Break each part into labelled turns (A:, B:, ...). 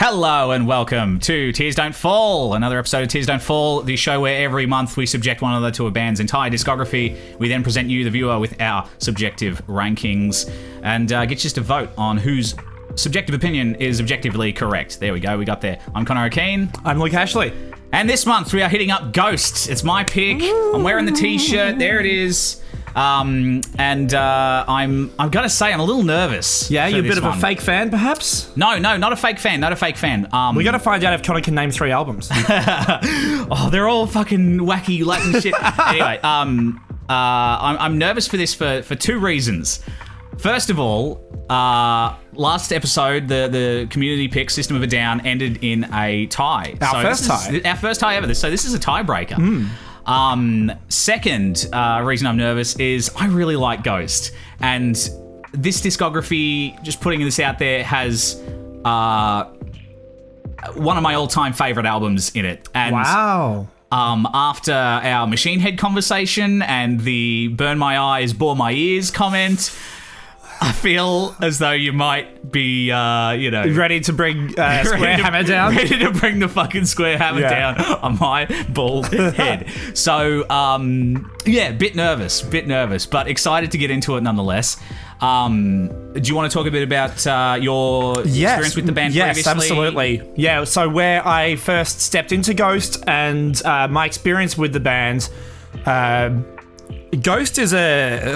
A: Hello and welcome to Tears Don't Fall, another episode of Tears Don't Fall, the show where every month we subject one another to a band's entire discography. We then present you, the viewer, with our subjective rankings and get you just to vote on whose subjective opinion is objectively correct. There we go, we got there. I'm Connor O'Kane.
B: I'm Luke Ashley.
A: And this month we are hitting up Ghost. It's my pick. I'm wearing the t-shirt. There it is. I'm gonna say I'm a little nervous.
B: Yeah, you're a bit of a fake fan, perhaps?
A: No, not a fake fan.
B: We gotta find out if Connor can name 3 albums.
A: Oh, they're all fucking wacky Latin shit. Anyway, I'm nervous for this for 2 reasons. First of all, last episode, the community pick System of a Down ended in a tie.
B: Our first tie ever.
A: So this is a tiebreaker. Second reason I'm nervous is I really like Ghost, and this discography, just putting this out there, has one of my all-time favorite albums in it. And
B: wow.
A: After our Machine Head conversation and the burn my eyes, bore my ears comment, I feel as though you might be,
B: ready to bring Square Hammer down?
A: Ready to bring the fucking Square Hammer down on my bald head. So, bit nervous, but excited to get into it nonetheless. Do you want to talk a bit about your experience with the band previously?
B: Yes, absolutely. Yeah, so where I first stepped into Ghost and my experience with the band... Ghost is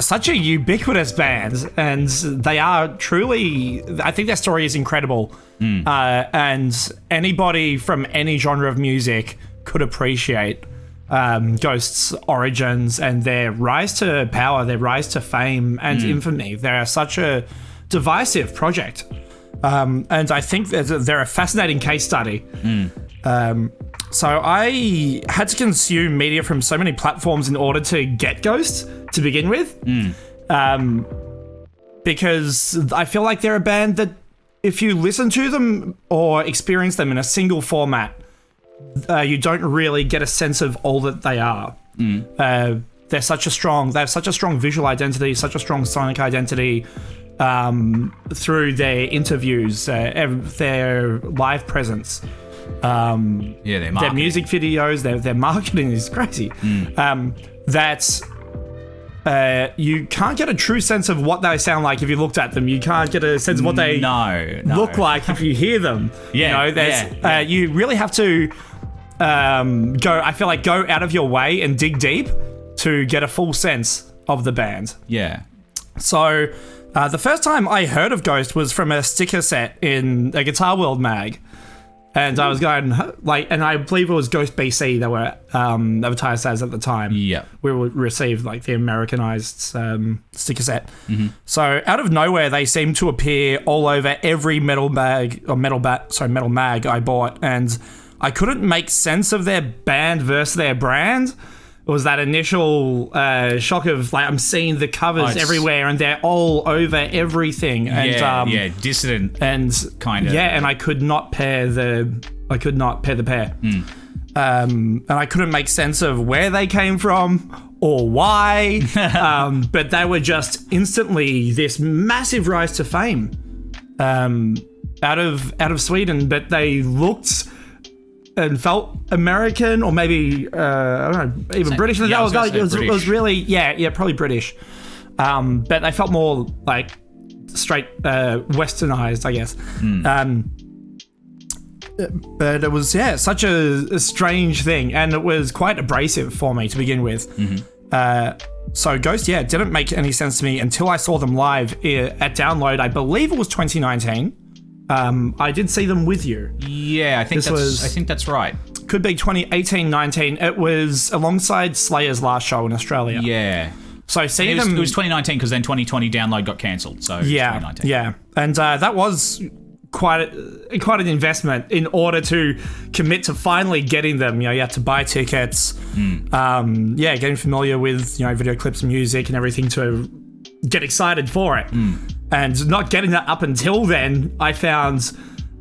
B: such a ubiquitous band, and they are truly... I think their story is incredible. And anybody from any genre of music could appreciate Ghost's origins and their rise to power, their rise to fame and infamy. They're such a divisive project. And I think that they're a fascinating case study. So I had to consume media from so many platforms in order to get Ghost to begin with. Because I feel like they're a band that if you listen to them or experience them in a single format, you don't really get a sense of all that they are. They have such a strong visual identity, such a strong sonic identity through their interviews, their live presence. Their music videos, their marketing is crazy. That you can't get a true sense of what they sound like if you looked at them. You can't get a sense of what they look like if you hear them. You really have to go out of your way and dig deep to get a full sense of the band.
A: Yeah.
B: So the first time I heard of Ghost was from a sticker set in a Guitar World mag. And I was going, and I believe it was Ghost BC that were advertised as at the time.
A: Yeah.
B: We received, the Americanized sticker set. So out of nowhere, they seemed to appear all over every metal mag I bought. And I couldn't make sense of their band versus their brand. It was that initial shock of, I'm seeing the covers everywhere and they're all over everything. And,
A: dissident
B: and
A: kind of.
B: Yeah, and I could not pair the pair. And I couldn't make sense of where they came from or why. But they were just instantly this massive rise to fame out of Sweden. But they looked and felt American, or maybe I don't know, even British. It was really probably British. But they felt more like straight westernized, I guess. But it was such a strange thing, and it was quite abrasive for me to begin with. So Ghost, didn't make any sense to me until I saw them live at Download. I believe it was 2019. I did see them with you.
A: Yeah, I think that's right.
B: Could be 2018-19. It was alongside Slayer's last show in Australia.
A: Yeah.
B: So seeing them...
A: It was 2019 because then 2020 Download got cancelled. So 2019.
B: Yeah. And that was quite an investment in order to commit to finally getting them. You had to buy tickets. Getting familiar with video clips, music, and everything to get excited for it. And not getting that up until then, I found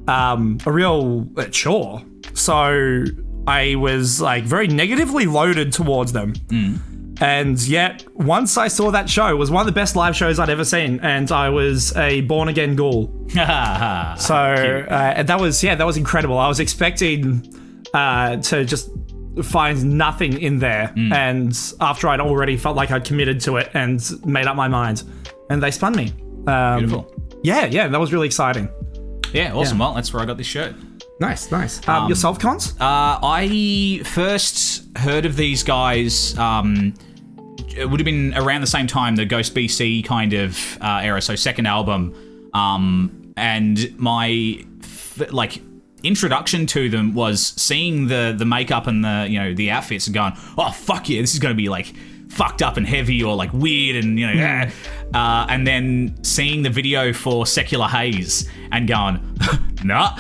B: a real chore. So I was very negatively loaded towards them. And yet, once I saw that show, it was one of the best live shows I'd ever seen, and I was a born-again ghoul. So that was incredible. I was expecting to just find nothing in there, and after I'd already felt like I'd committed to it and made up my mind, and they spun me.
A: Beautiful.
B: Yeah, that was really exciting.
A: Yeah, awesome. Well, that's where I got this shirt.
B: Nice. Yourself, Cons?
A: I first heard of these guys. It would have been around the same time, the Ghost BC kind of era, so second album. And my introduction to them was seeing the makeup and the outfits and going, oh fuck yeah, this is going to be like fucked up and heavy or like weird and and then seeing the video for Secular Haze and going nah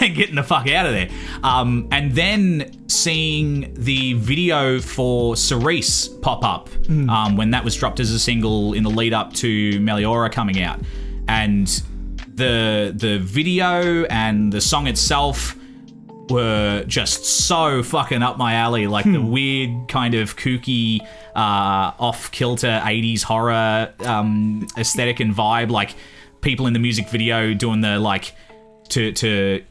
A: and getting the fuck out of there, and then seeing the video for Cerise pop up when that was dropped as a single in the lead up to Meliora coming out, and the video and the song itself were just so fucking up my alley, like the weird kind of kooky off-kilter 80s horror aesthetic and vibe, like people in the music video doing the like it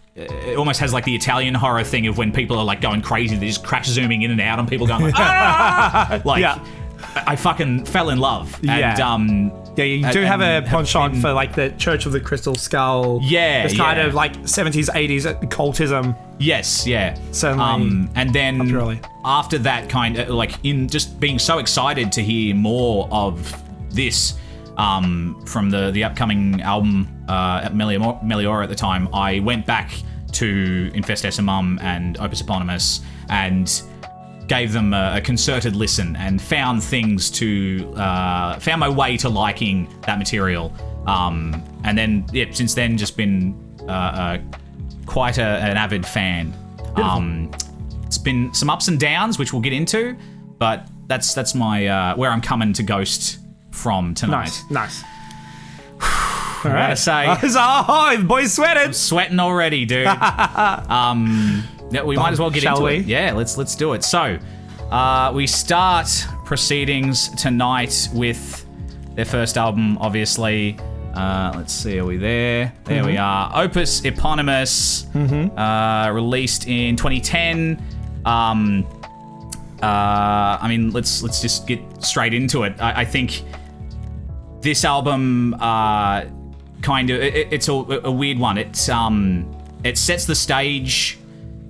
A: almost has like the Italian horror thing of when people are like going crazy, they're just crash zooming in and out on people going like, ah! I fucking fell in love. And
B: you do have a penchant for like the Church of the Crystal Skull.
A: Yeah,
B: this kind of like 70s, 80s cultism.
A: Yes, yeah.
B: Certainly.
A: And then after that, kind of like in just being so excited to hear more of this from the upcoming album at Meliora at the time, I went back to Infestissumam and Opus Eponymous and gave them a concerted listen and found my way to liking that material. And then, since then, just been quite an avid fan. It's been some ups and downs, which we'll get into, but that's my where I'm coming to Ghost from tonight.
B: Nice.
A: All right. I gotta say,
B: the boy's sweating.
A: I'm sweating already, dude. We might as well get into it. Yeah, let's do it. So, we start proceedings tonight with their first album, obviously. Let's see, are we there? There we are. Opus Eponymous, released in 2010. I mean, let's just get straight into it. I think this album it's a weird one. It sets the stage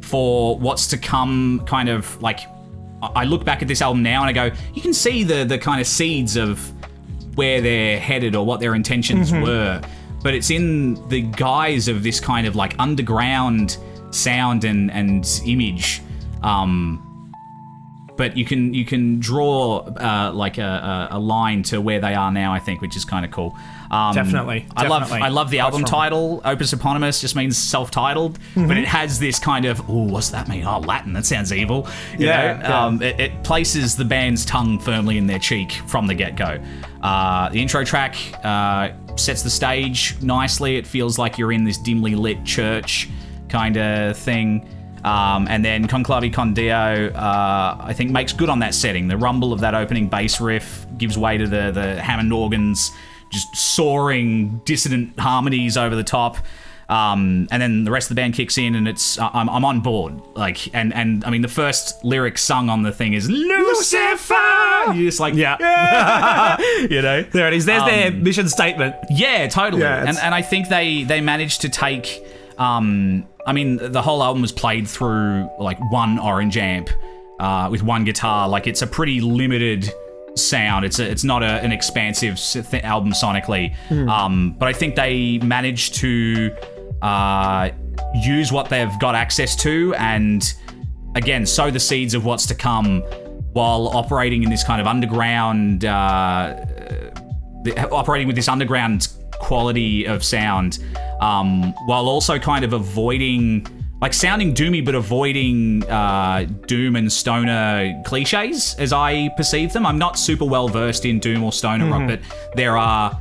A: for what's to come. Kind of like, I look back at this album now and I go, you can see the kind of seeds of where they're headed or what their intentions were, but it's in the guise of this kind of like underground sound and image. But you can draw like a line to where they are now, I think, which is kind of cool.
B: Definitely.
A: I love the album title. Opus Eponymous just means self-titled, but it has this kind of, what's that mean? Oh, Latin. That sounds evil. You know? It places the band's tongue firmly in their cheek from the get-go. The intro track sets the stage nicely. It feels like you're in this dimly lit church kind of thing. And then Conclavi Con Dio, I think, makes good on that setting. The rumble of that opening bass riff gives way to the Hammond organs, just soaring dissonant harmonies over the top. And then the rest of the band kicks in, and it's I'm on board. Like, and I mean, the first lyric sung on the thing is Lucifer. You're just like, yeah. You know,
B: there it is. There's their mission statement.
A: Yeah, totally. Yeah, and I think they managed to take. I mean, the whole album was played through like one orange amp with one guitar. Like, it's a pretty limited sound. It's not an expansive album sonically. But I think they managed to use what they've got access to and, again, sow the seeds of what's to come while operating in this kind of underground, operating with this underground quality of sound, while also kind of avoiding, like, sounding doomy, but avoiding doom and stoner cliches as I perceive them. I'm not super well versed in doom or stoner rock, but there are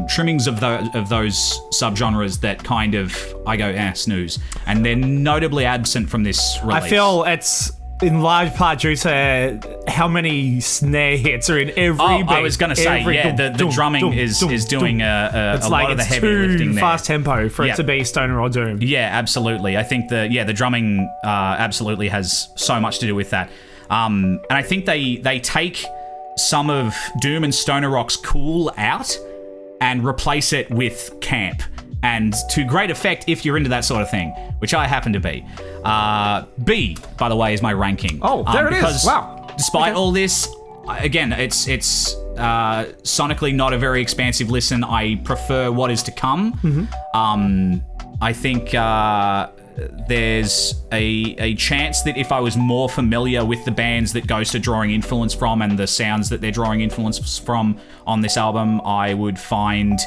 A: trimmings of those subgenres that kind of I go, snooze, and they're notably absent from this release.
B: I feel it's in large part due to how many snare hits are in every beat.
A: I was going to say, the drumming is doing a lot of the heavy lifting there.
B: Fast tempo for it to be stoner or doom.
A: Yeah, absolutely. I think the drumming absolutely has so much to do with that. And I think they take some of doom and stoner rock's cool out and replace it with camp. And to great effect if you're into that sort of thing, which I happen to be. B, by the way, is my ranking.
B: Oh, there it is. Wow.
A: Despite all this, again, it's sonically not a very expansive listen. I prefer what is to come. Mm-hmm. I think there's a chance that if I was more familiar with the bands that Ghost are drawing influence from and the sounds that they're drawing influence from on this album, I would find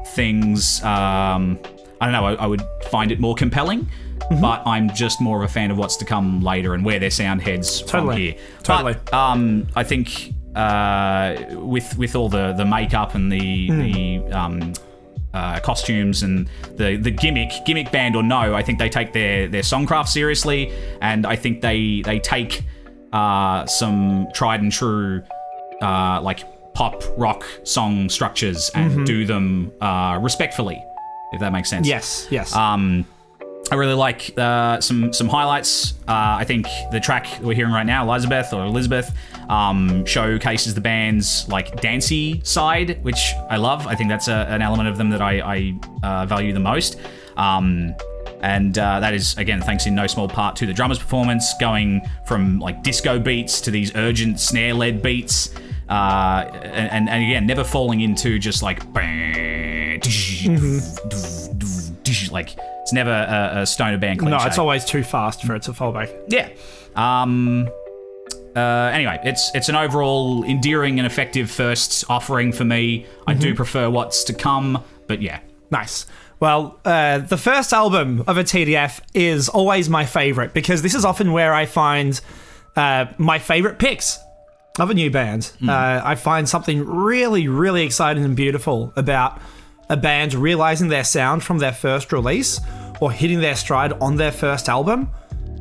A: things, I don't know, I would find it more compelling, but I'm just more of a fan of what's to come later and where their sound heads from here.
B: Totally.
A: But I think with all the makeup and the costumes and the gimmick band or no, I think they take their songcraft seriously, and I think they take some tried and true like pop rock song structures and do them respectfully, if that makes sense.
B: Yes.
A: I really like some highlights. I think the track we're hearing right now, Elizabeth, showcases the band's like dancey side, which I love. I think that's an element of them that I value the most. And that is, again, thanks in no small part to the drummer's performance, going from like disco beats to these urgent snare-led beats. And again, never falling into just like like it's never a stoner band cliche.
B: No, it's always too fast for it to fall back.
A: Yeah. Anyway, it's an overall endearing and effective first offering for me. I do prefer what's to come, but yeah.
B: Nice. Well, the first album of a TDF is always my favorite because this is often where I find my favorite picks of a new band. I find something really, really exciting and beautiful about a band realizing their sound from their first release or hitting their stride on their first album.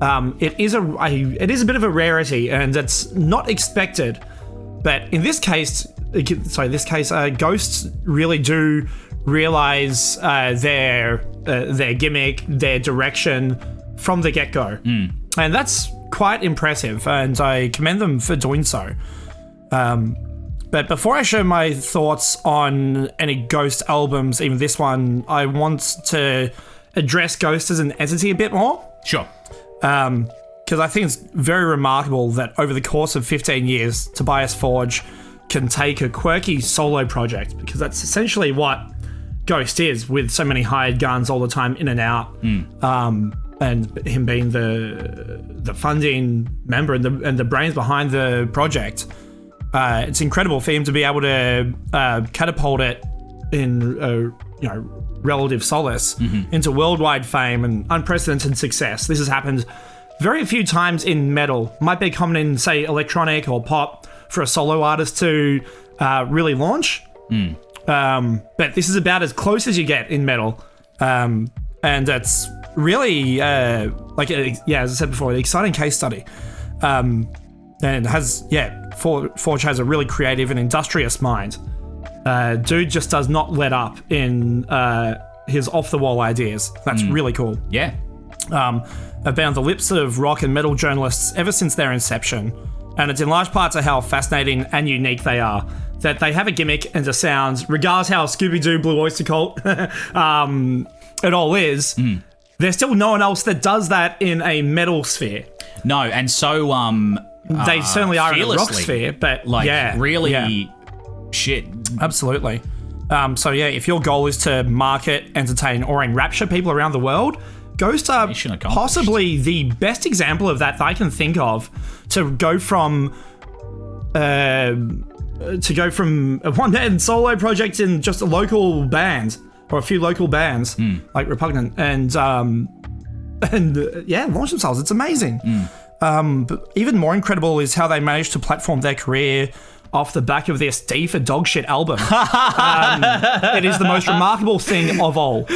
B: It is a bit of a rarity, and it's not expected. But in this case, Ghosts really do realize their gimmick, their direction from the get-go, and that's quite impressive, and I commend them for doing so. But before I share my thoughts on any Ghost albums, even this one, I want to address Ghost as an entity a bit more.
A: Sure.
B: Because I think it's very remarkable that over the course of 15 years, Tobias Forge can take a quirky solo project, because that's essentially what Ghost is, with so many hired guns all the time in and out. And him being the funding member and the brains behind the project. It's incredible for him to be able to catapult it in relative solace into worldwide fame and unprecedented success. This has happened very few times in metal. Might be common in, say, electronic or pop for a solo artist to really launch. But this is about as close as you get in metal. And it's really, as I said before, an exciting case study. And has, Forge has a really creative and industrious mind. Dude just does not let up in his off-the-wall ideas. That's really cool.
A: Yeah.
B: Have been on the lips of rock and metal journalists ever since their inception, and it's in large part to how fascinating and unique they are. That they have a gimmick and a sound, regardless how Scooby-Doo, Blue Oyster Cult it all is. There's still no one else that does that in a metal sphere.
A: No, and so
B: they certainly are in a rock sphere, but shit. Absolutely. If your goal is to market, entertain, or enrapture people around the world, Ghost are possibly the best example of that I can think of. To go from a one-man solo project in just a local band or a few local bands like Repugnant and launch themselves. It's amazing. But even more incredible is how they managed to platform their career off the back of this D for dog shit album. It is the most remarkable thing of all.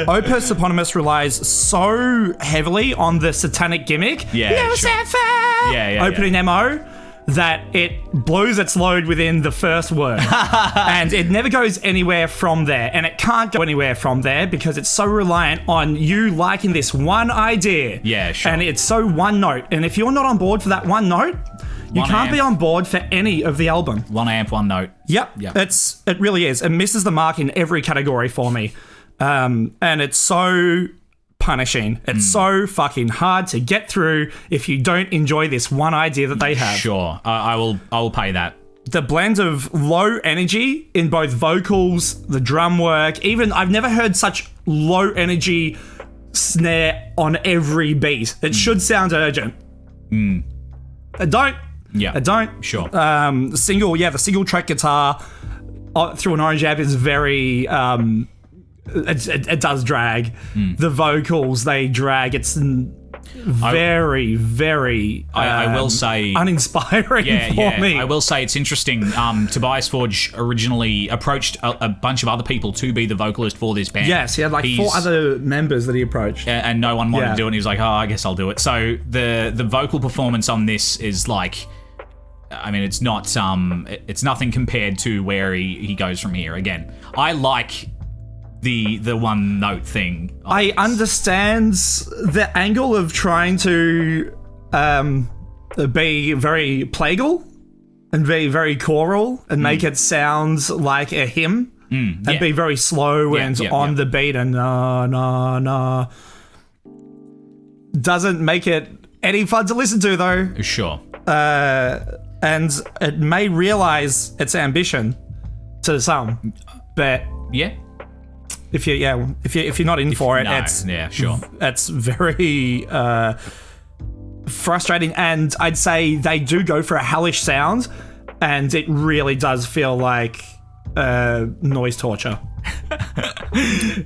B: Opus Eponymous relies so heavily on the satanic gimmick. Opening MO. That it blows its load within the first word. And it never goes anywhere from there. And it can't go anywhere from there because it's so reliant on you liking this one idea.
A: Yeah, sure.
B: And it's so one note. And if you're not on board for that one note, you can't be on board for any of the album.
A: 1 amp, 1 note.
B: Yep. It really is. It misses the mark in every category for me. And it's so punishing. It's so fucking hard to get through if you don't enjoy this one idea that they have.
A: Sure, I will pay that.
B: The blend of low energy in both vocals, the drum work, even I've never heard such low energy snare on every beat. It should sound urgent. It don't.
A: Yeah.
B: It don't.
A: Sure.
B: The single track guitar through an orange amp is very it does drag. The vocals, they drag. It's very, very
A: I will say
B: uninspiring for me.
A: I will say it's interesting. Tobias Forge originally approached a bunch of other people to be the vocalist for this band.
B: Yes, he had like 4 other members that he approached.
A: And no one wanted to do it, and he was like, oh, I guess I'll do it. So the vocal performance on this is like, I mean, it's not it's nothing compared to where he goes from here. Again, I like the one note thing.
B: I understand the angle of trying to be very plagal and be very choral and make it sound like a hymn and be very slow and on the beat and nah. Doesn't make it any fun to listen to though.
A: Sure.
B: And it may realize its ambition to some, but if you're not in for it, it's very frustrating. And I'd say they do go for a hellish sound, and it really does feel like noise torture.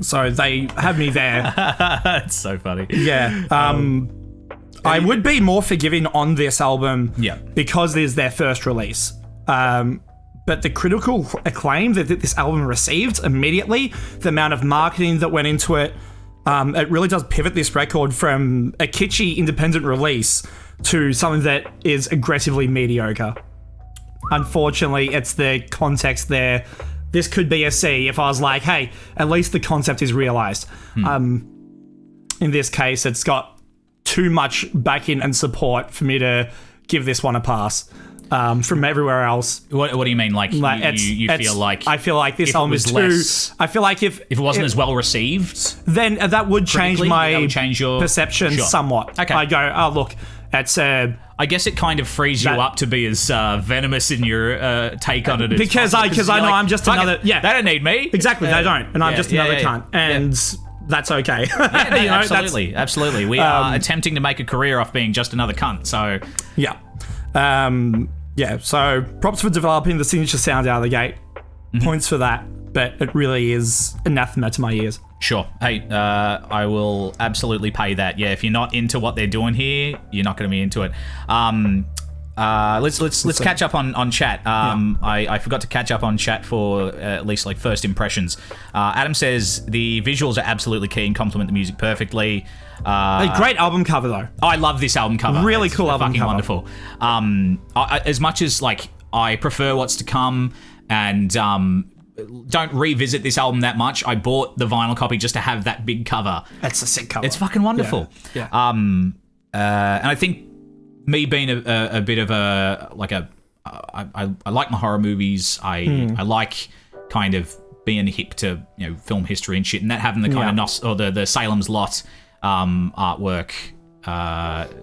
B: So they have me there.
A: That's so funny.
B: Yeah. I would be more forgiving on this album because it is their first release. But the critical acclaim that this album received immediately, the amount of marketing that went into it, it really does pivot this record from a kitschy independent release to something that is aggressively mediocre. Unfortunately, it's the context there. This could be a C if I was like, hey, at least the concept is realized. In this case, it's got too much backing and support for me to give this one a pass. From everywhere else.
A: What do you mean? Like you feel like...
B: I feel like this album is too... I feel like if
A: it wasn't as well received...
B: Then that would change my
A: your
B: perception somewhat.
A: Okay.
B: I go, oh, look, it's...
A: I guess it kind of frees you up to be as venomous in your take on it.
B: Because I know like, I'm just another... Yeah.
A: They don't need me.
B: Exactly, they don't. And I'm just another cunt. And... That's okay.
A: Absolutely. We are attempting to make a career off being just another cunt, so...
B: Yeah. So props for developing the signature sound out of the gate. Points for that, but it really is anathema to my ears.
A: Sure. Hey, I will absolutely pay that. Yeah, if you're not into what they're doing here, you're not going to be into it. Let's catch up on chat. I forgot to catch up on chat for at least like first impressions. Adam says the visuals are absolutely key and complement the music perfectly.
B: A great album cover though.
A: I love this album cover.
B: Really cool album
A: fucking
B: cover.
A: Wonderful. As much as like I prefer what's to come and don't revisit this album that much, I bought the vinyl copy just to have that big cover.
B: It's a sick cover.
A: It's fucking wonderful.
B: Yeah.
A: And I think me being a bit of a like I like my horror movies. I like kind of being hip to film history and shit, and that having the kind of the Salem's Lot artwork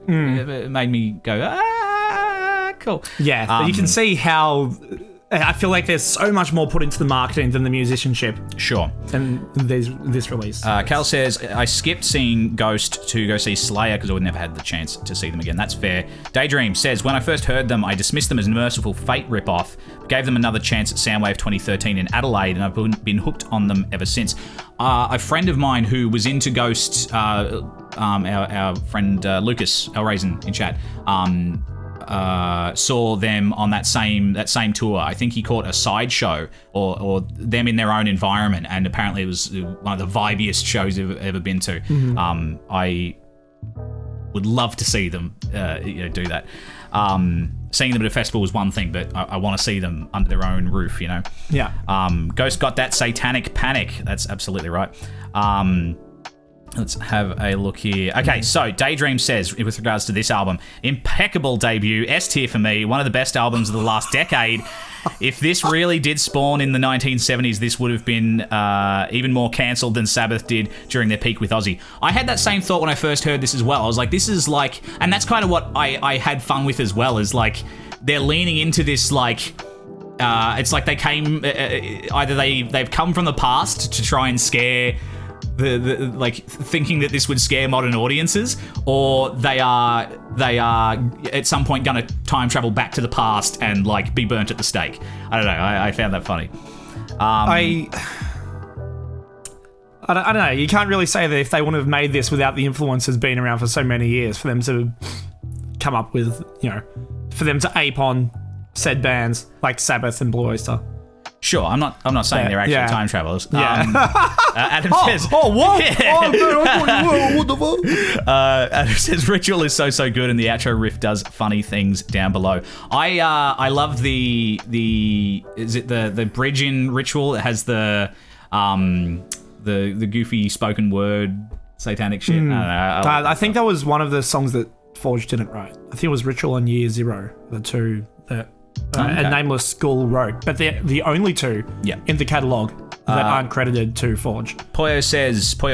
A: it made me go cool.
B: Yeah, you can see how I feel like there's so much more put into the marketing than the musicianship.
A: Sure.
B: And this release.
A: Cal says, I skipped seeing Ghost to go see Slayer because I would never had the chance to see them again. That's fair. Daydream says, when I first heard them, I dismissed them as Merciful Fate ripoff, gave them another chance at Soundwave 2013 in Adelaide, and I've been hooked on them ever since. A friend of mine who was into Ghost, our friend Lucas Elraisin in chat, saw them on that same tour. I think he caught a sideshow or them in their own environment, and apparently it was one of the vibiest shows I've ever been to. I would love to see them do that. Seeing them at a festival was one thing, but I want to see them under their own roof,
B: Yeah.
A: Ghost got that satanic panic. That's absolutely right. Let's have a look here. Okay, so Daydream says, with regards to this album, impeccable debut, S tier for me, one of the best albums of the last decade. If this really did spawn in the 1970s, this would have been even more cancelled than Sabbath did during their peak with Ozzy. I had that same thought when I first heard this as well. I was like, this is like, and that's kind of what I had fun with as well, is like, they're leaning into this, like, it's like they came, either they've come from the past to try and scare the like thinking that this would scare modern audiences, or they are at some point gonna time travel back to the past and like be burnt at the stake. I don't know. I found that funny.
B: I don't know. You can't really say that if they wouldn't have made this without the influences being around for so many years, for them to come up with, for them to ape on said bands like Sabbath and Blue Oyster.
A: Sure, I'm not saying they're actually time travelers.
B: Yeah.
A: Adam says,
B: what?
A: Yeah.
B: Oh, no, I thought you were. What the fuck?
A: Adam says Ritual is so good, and the outro riff does funny things down below. I love the is it the bridge in Ritual? It has the goofy spoken word satanic shit. I don't know.
B: I think that was one of the songs that Forge didn't write. I think it was Ritual and Year Zero, the two that and Nameless School wrote, but they're the only two in the catalogue that aren't credited to Forge.
A: Poyo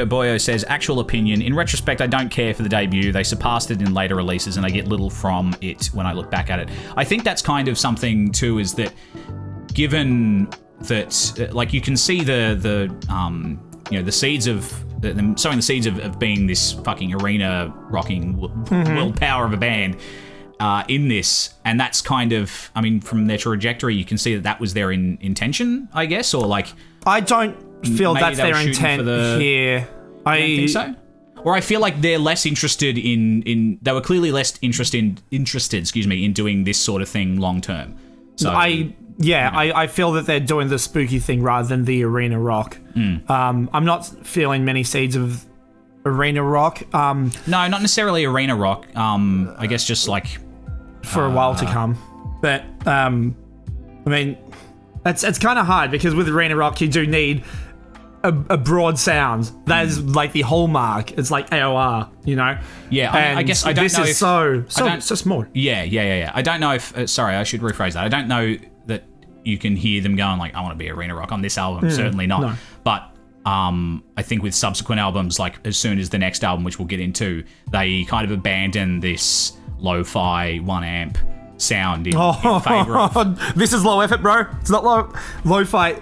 A: Boyo says, actual opinion. In retrospect, I don't care for the debut. They surpassed it in later releases, and I get little from it when I look back at it. I think that's kind of something too, is that given that, like, you can see the seeds of them sowing the seeds of being this fucking arena rocking world power of a band. In this, and that's kind of, I mean, from their trajectory, you can see that was their intention, I guess, or like...
B: I don't feel that's their intent here.
A: I don't think so? Or I feel like they're less interested in they were clearly less interested, in doing this sort of thing long term. So
B: I feel that they're doing the spooky thing rather than the arena rock. I'm not feeling many seeds of arena rock.
A: No, not necessarily arena rock. I guess just like...
B: for a while to come. But, I mean, it's kind of hard because with arena rock, you do need a broad sound. That is like the hallmark. It's like AOR,
A: Yeah, I guess I don't know if...
B: This is so small.
A: Yeah. I don't know if... sorry, I should rephrase that. I don't know that you can hear them going like, I want to be arena rock on this album. Certainly not. No. But... I think with subsequent albums, like as soon as the next album, which we'll get into, they kind of abandon this lo-fi 1 amp sound in favor of...
B: This is low effort, bro. It's not lo-fi.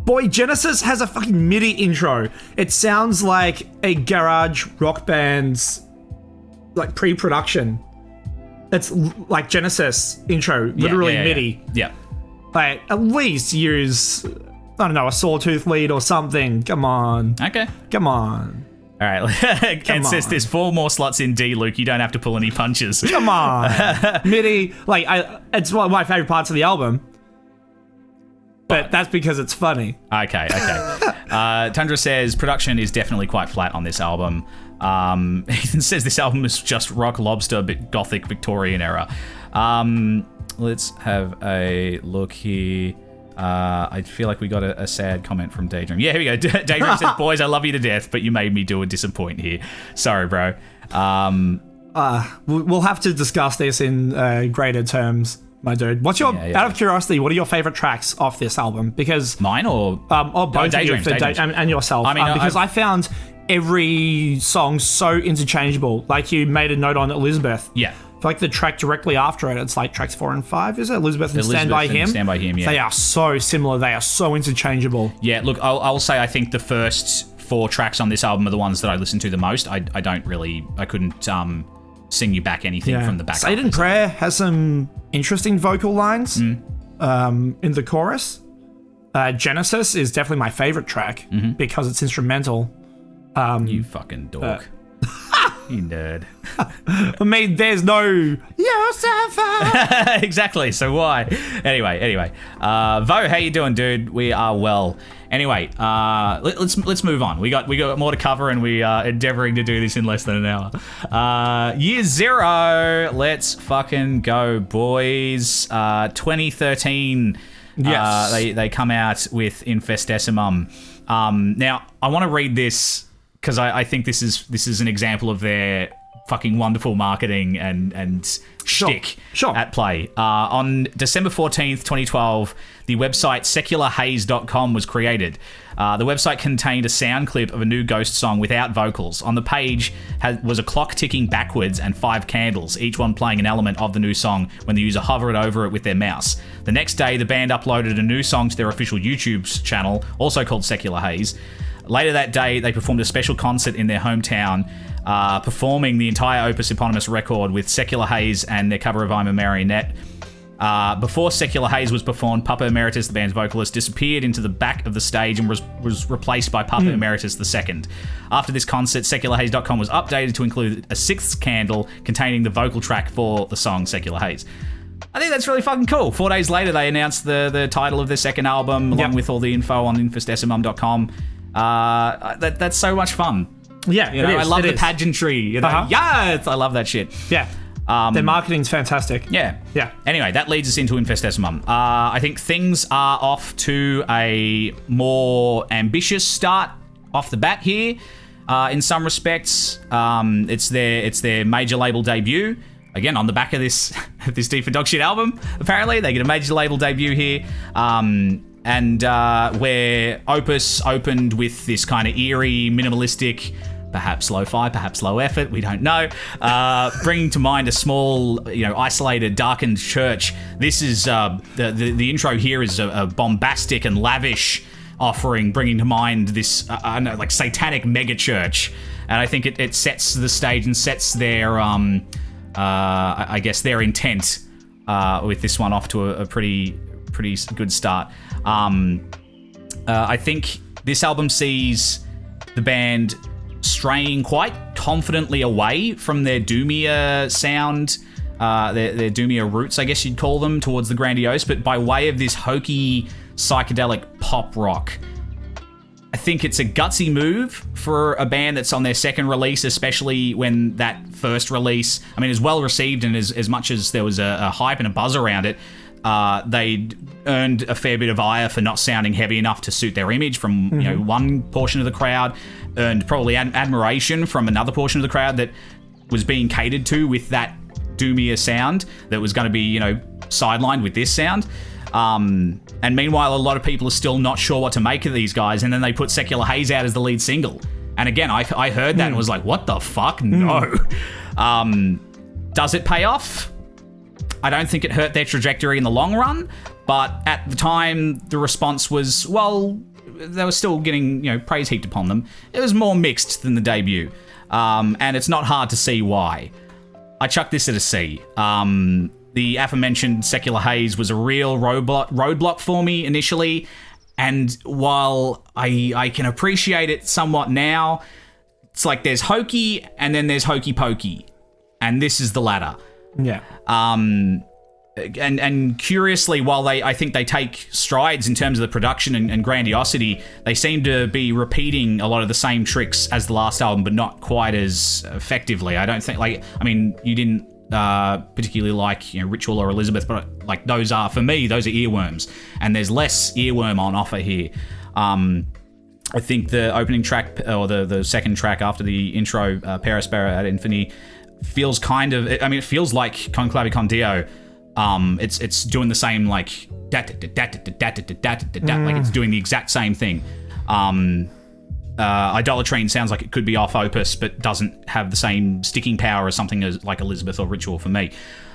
B: Boy, Genesis has a fucking MIDI intro. It sounds like a garage rock band's like pre-production. It's like Genesis intro, literally MIDI.
A: Yeah.
B: Like, at least use... I don't know, a sawtooth lead or something. Come on.
A: Okay.
B: Come on.
A: All right. Ken says there's 4 more slots in D, Luke. You don't have to pull any punches.
B: Come on. MIDI, it's one of my favourite parts of the album. But that's because it's funny.
A: Okay. Tundra says production is definitely quite flat on this album. Ethan says this album is just rock lobster, but gothic Victorian era. Let's have a look here. I feel like we got a sad comment from Daydream. Yeah, here we go. Daydream says, boys, I love you to death, but you made me do a disappoint here. Sorry, bro.
B: We'll have to discuss this in greater terms, my dude. What's your, out of curiosity, what are your favourite tracks off this album? Because
A: mine or
B: both
A: Daydreams,
B: of you, and yourself.
A: I mean,
B: because I found every song so interchangeable. Like you made a note on Elizabeth.
A: Yeah.
B: Like the track directly after it, it's like tracks 4 and 5, is it? Elizabeth and Stand By Him?
A: Stand By Him, yeah.
B: They are so similar. They are so interchangeable.
A: Yeah, look, I'll say I think the first 4 tracks on this album are the ones that I listen to the most. I couldn't sing you back anything from the back.
B: Satan Prayer has some interesting vocal lines in the chorus. Genesis is definitely my favourite track because it's instrumental.
A: You fucking dork. You nerd.
B: I mean, there's no Yourself.
A: Exactly. So why? Anyway. Vo, how you doing, dude? We are well. Anyway, let's move on. We got more to cover, and we are endeavoring to do this in less than an hour. Year 0. Let's fucking go, boys. 2013.
B: Yes.
A: They come out with Infestissumam. Now, I want to read this because I think this is an example of their fucking wonderful marketing and shtick at play. On December 14th, 2012, the website secularhaze.com was created. The website contained a sound clip of a new Ghost song without vocals. On the page was a clock ticking backwards and 5 candles, each one playing an element of the new song when the user hovered over it with their mouse. The next day, the band uploaded a new song to their official YouTube channel, also called Secular Haze. Later that day, they performed a special concert in their hometown, performing the entire Opus Eponymous record with Secular Haze and their cover of I'm a Marionette. Before Secular Haze was performed, Papa Emeritus, the band's vocalist, disappeared into the back of the stage and was replaced by Papa Emeritus II. After this concert, secularhaze.com was updated to include a 6th candle containing the vocal track for the song Secular Haze. I think that's really fucking cool. 4 days later, they announced the title of their second album, along with all the info on infestissumam.com. That's so much fun.
B: Yeah,
A: you know, I love the pageantry. You know? Yes, I love that shit.
B: Yeah. Their marketing's fantastic.
A: Yeah.
B: Yeah.
A: Anyway, that leads us into Infestissumam. I think things are off to a more ambitious start off the bat here. In some respects, it's their major label debut. Again, on the back of this Deep for Dog Shit album, apparently. They get a major label debut here. And where Opus opened with this kind of eerie, minimalistic, perhaps lo-fi, perhaps low effort, we don't know, bringing to mind a small, isolated, darkened church. This is the intro here is a bombastic and lavish offering, bringing to mind this like satanic mega church, and I think it sets the stage and sets their I guess their intent with this one off to a pretty good start. I think this album sees the band straying quite confidently away from their doomier sound, their doomier roots, I guess you'd call them, towards the grandiose, but by way of this hokey, psychedelic pop rock. I think it's a gutsy move for a band that's on their second release, especially when that first release, I mean, is well received, and as much as there was a hype and a buzz around it, they earned a fair bit of ire for not sounding heavy enough to suit their image from one portion of the crowd, earned probably admiration from another portion of the crowd that was being catered to with that doomier sound that was going to be sidelined with this sound. And meanwhile, a lot of people are still not sure what to make of these guys, and then they put Secular Haze out as the lead single. And again, I heard that and was like, what the fuck? No. Does it pay off? I don't think it hurt their trajectory in the long run, but at the time, the response was, well, they were still getting, praise heaped upon them. It was more mixed than the debut, and it's not hard to see why. I chucked this at a C. The aforementioned Secular Haze was a real roadblock for me initially, and while I can appreciate it somewhat now, it's like there's hokey and then there's hokey pokey, and this is the latter.
B: Yeah.
A: And curiously, while I think they take strides in terms of the production and grandiosity, they seem to be repeating a lot of the same tricks as the last album, but not quite as effectively. I don't think, you didn't particularly like Ritual or Elizabeth, but those are, for me, those are earworms, and there's less earworm on offer here. I think the opening track, or the second track after the intro, Perispera ad Infini, feels it feels like Conclave Con Dio. It's doing the same, like it's doing the exact same thing. Idolatrine sounds like it could be off Opus, but doesn't have the same sticking power as something as like Elizabeth or Ritual for me.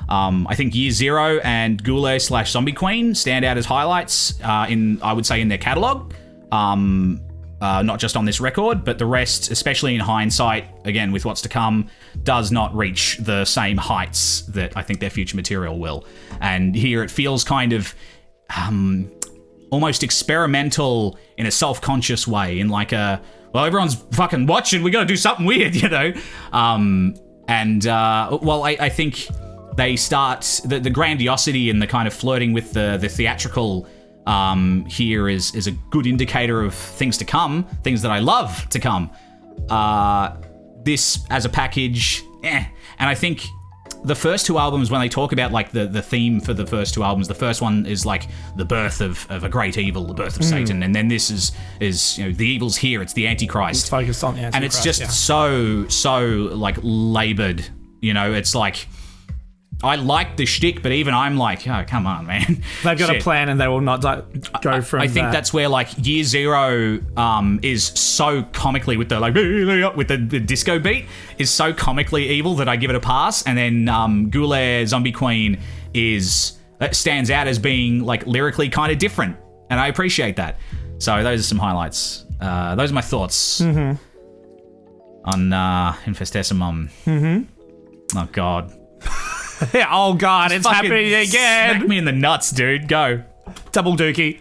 A: I think Year Zero and Goulet / Zombie Queen stand out as highlights I would say in their catalogue. Not just on this record, but the rest, especially in hindsight, again, with what's to come, does not reach the same heights that I think their future material will. And here it feels kind of almost experimental in a self-conscious way, in like a, well, everyone's fucking watching. We got to do something weird, you know. I think they start the grandiosity and the kind of flirting with the theatrical here is a good indicator of things to come, things that I love to come. This as a package, and I think the first two albums, when they talk about like the theme for the first two albums, the first one is like the birth of a great evil, the birth of Satan, and then this is you know, the evil's here, it's the Antichrist.
B: It's focused on the Antichrist,
A: and it's just so like labored, you know. It's like, I like the shtick, but even I'm like, oh, come on, man.
B: They've got a plan and they will not go from
A: I think that's where like Year Zero is so comically with the like with the disco beat is so comically evil that I give it a pass. And then Goulet Zombie Queen stands out as being like lyrically kind of different, and I appreciate that. So those are some highlights. Those are my thoughts on Infestissumam. Oh God.
B: Yeah, oh God, it's happening again.
A: Smack me in the nuts, dude. Go.
B: Double dookie.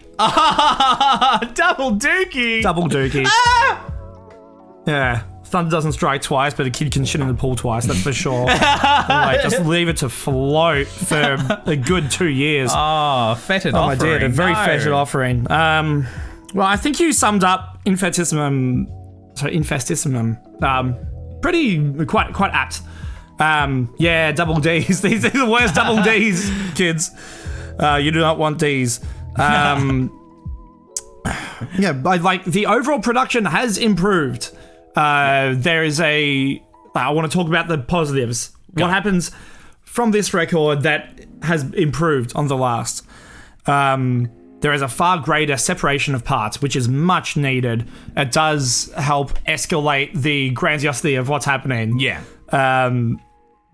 A: Double dookie.
B: Double dookie. Yeah. Thunder doesn't strike twice, but a kid can shit in the pool twice, that's for sure. Like, just leave it to float for a good 2 years.
A: Oh, fetid offering.
B: Oh, my dear, a very fetid offering. Well, I think you summed up Infestissumam. Quite apt. Yeah, double D's. These are the worst double D's, kids. You do not want D's. Yeah, but like the overall production has improved. There is I want to talk about the positives.
A: Go.
B: What happens from this record that has improved on the last? There is a far greater separation of parts, which is much needed. It does help escalate the grandiosity of what's happening.
A: Yeah.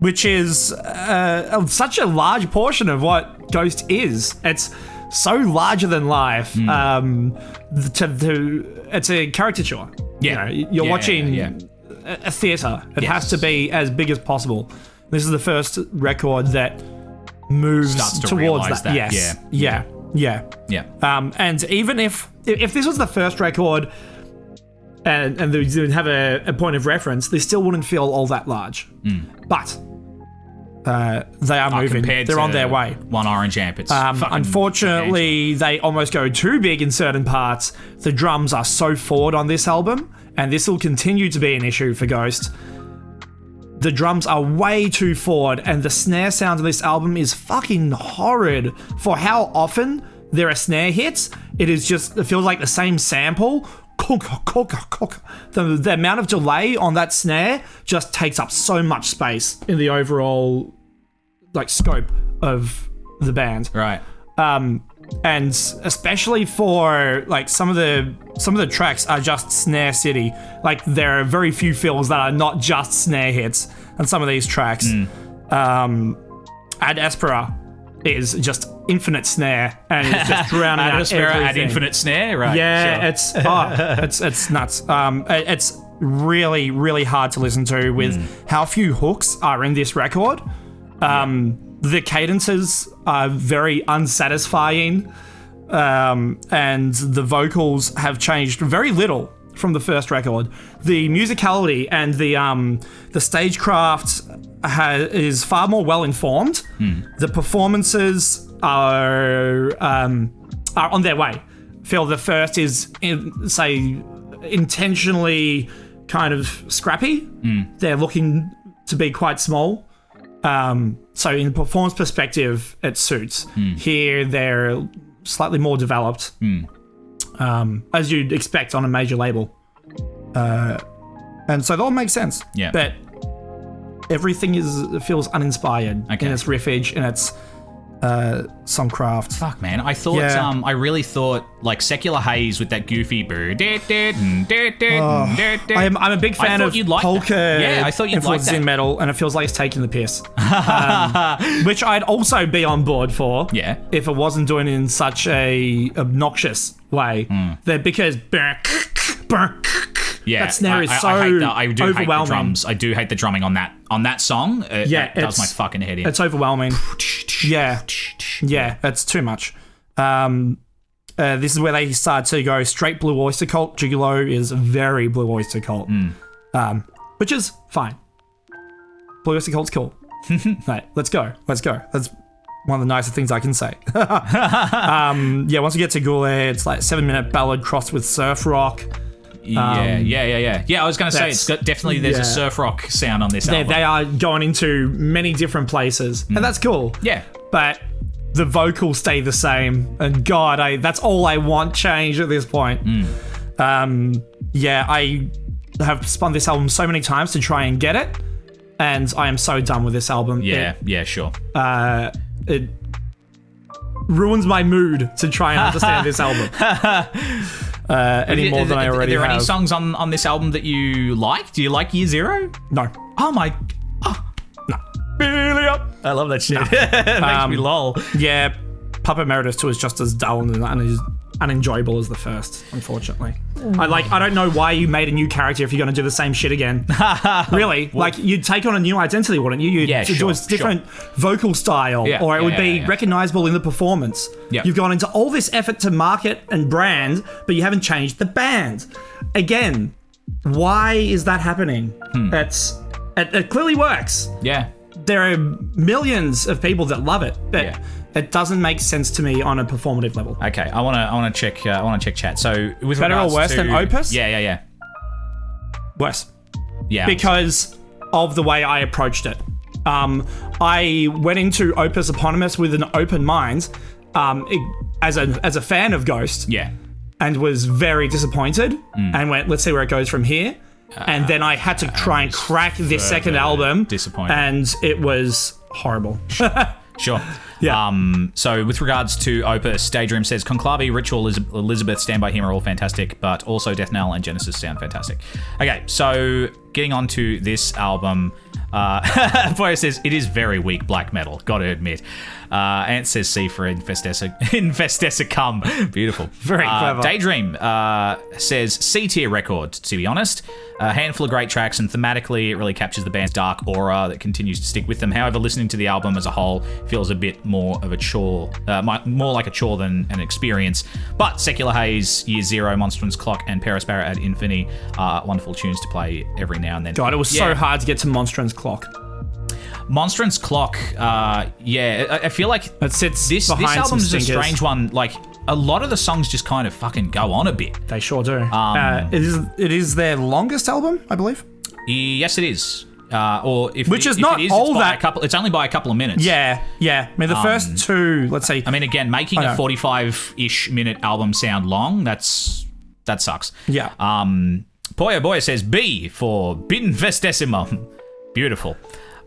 B: Which is such a large portion of what Ghost is. It's so larger than life. It's a caricature.
A: Yeah.
B: You know, you're watching a theatre. It has to be as big as possible. This is the first record that moves
A: Starts to
B: towards
A: realise
B: that.
A: that.
B: Yes.
A: Yeah.
B: And even if this was the first record and they didn't have a point of reference, they still wouldn't feel all that large. But they are moving. They're on their way.
A: One Orange Amp. It's
B: unfortunately, they almost go too big in certain parts. The drums are so forward on this album, and this will continue to be an issue for Ghost. The drums are way too forward, and the snare sound of this album is fucking horrid. For how often there are snare hits, it feels like the same sample. The amount of delay on that snare just takes up so much space in the overall like scope of the band.
A: Right.
B: And especially for like some of the tracks are just snare city. Like there are very few fills that are not just snare hits on some of these tracks. Ad Aspera is just infinite snare and it's just drowning out everything.
A: Ad infinite snare, right?
B: Yeah,
A: sure.
B: it's nuts. It's really, really hard to listen to with how few hooks are in this record. The cadences are very unsatisfying, and the vocals have changed very little from the first record. The musicality and the stagecraft is far more well informed. The performances are on their way. I feel the first is intentionally kind of scrappy. They're looking to be quite small. So in the performance perspective, it suits. Here, they're slightly more developed, as you'd expect on a major label. And so that all makes sense.
A: Yeah.
B: But everything feels uninspired in its riffage and its songcraft.
A: Fuck, man. I thought, I really thought, like, Secular Haze with that goofy
B: I'm a big fan of polka.
A: Yeah, I thought you'd like that.
B: In metal, and it feels like it's taking the piss. Which I'd also be on board for.
A: Yeah.
B: If it wasn't doing it in such a obnoxious way. Because that snare is so overwhelming.
A: I do hate the drums. I do hate the drumming on that song. It does my fucking head in.
B: It's overwhelming. Yeah, it's too much. this is where they start to go straight Blue Oyster Cult. Gigolo is very Blue Oyster Cult, which is fine. Blue Oyster Cult's cool. Right, let's go. That's one of the nicest things I can say. Once we get to Gule, it's like 7-minute ballad crossed with surf rock.
A: Yeah, I was going to say, there's a surf rock sound on this album.
B: They are going into many different places, and that's cool.
A: Yeah.
B: But the vocals stay the same, and God, that's all I want change at this point. I have spun this album so many times to try and get it, and I am so done with this album.
A: Sure.
B: It ruins my mood to try and understand this album any more than I already have.
A: Are there any songs on this album that you like? Do you like Year Zero?
B: No.
A: Oh my...
B: No.
A: I love that shit. It makes me lol.
B: Yeah, Puppet Emeritus 2 is just as dull and unenjoyable as the first, unfortunately. I don't know why you made a new character if you're going to do the same shit again. Really? Well, you'd take on a new identity, wouldn't you? You'd do a different vocal style, or it would be recognizable in the performance.
A: Yep.
B: You've gone into all this effort to market and brand, but you haven't changed the band. Again, why is that happening? It clearly works.
A: Yeah.
B: There are millions of people that love it, but it doesn't make sense to me on a performative level.
A: Okay, I want to check chat. So with
B: better or
A: regards
B: worse than Opus?
A: Yeah.
B: Worse.
A: Yeah.
B: Because of the way I approached it. I went into Opus Eponymous with an open mind, as a fan of Ghost.
A: Yeah.
B: And was very disappointed and went, let's see where it goes from here. And then I had to try and crack this second album.
A: Disappointed.
B: And it was horrible.
A: Sure.
B: Yeah.
A: So with regards to Opus, Daydream says Conclave, Ritual, Elizabeth, Stand By Him are all fantastic, but also Death Knell and Genesis sound fantastic. Okay, so getting on to this album, Boy says it is very weak black metal, gotta admit. Ant says C for Infestissumam. Beautiful.
B: Very clever.
A: Daydream says C-tier record, to be honest. A handful of great tracks, and thematically it really captures the band's dark aura that continues to stick with them. However, listening to the album as a whole feels a bit more of a chore, more like a chore than an experience. But Secular Haze, Year Zero, Monstrance Clock, and Perispera ad Infini are wonderful tunes to play every now and then.
B: God, it was so hard to get to Monstrance Clock.
A: Monstrance Clock, I feel like
B: it sits
A: this album is a strange one. Like, a lot of the songs just kind of fucking go on a bit.
B: They sure do. It is their longest album, I believe.
A: Yes, it is. It's only by a couple of minutes.
B: Yeah. I mean, the first two, let's say.
A: I mean, again, making a 45-ish minute album sound long, that sucks.
B: Yeah.
A: Poya Boy says B for Infestissumam. Beautiful.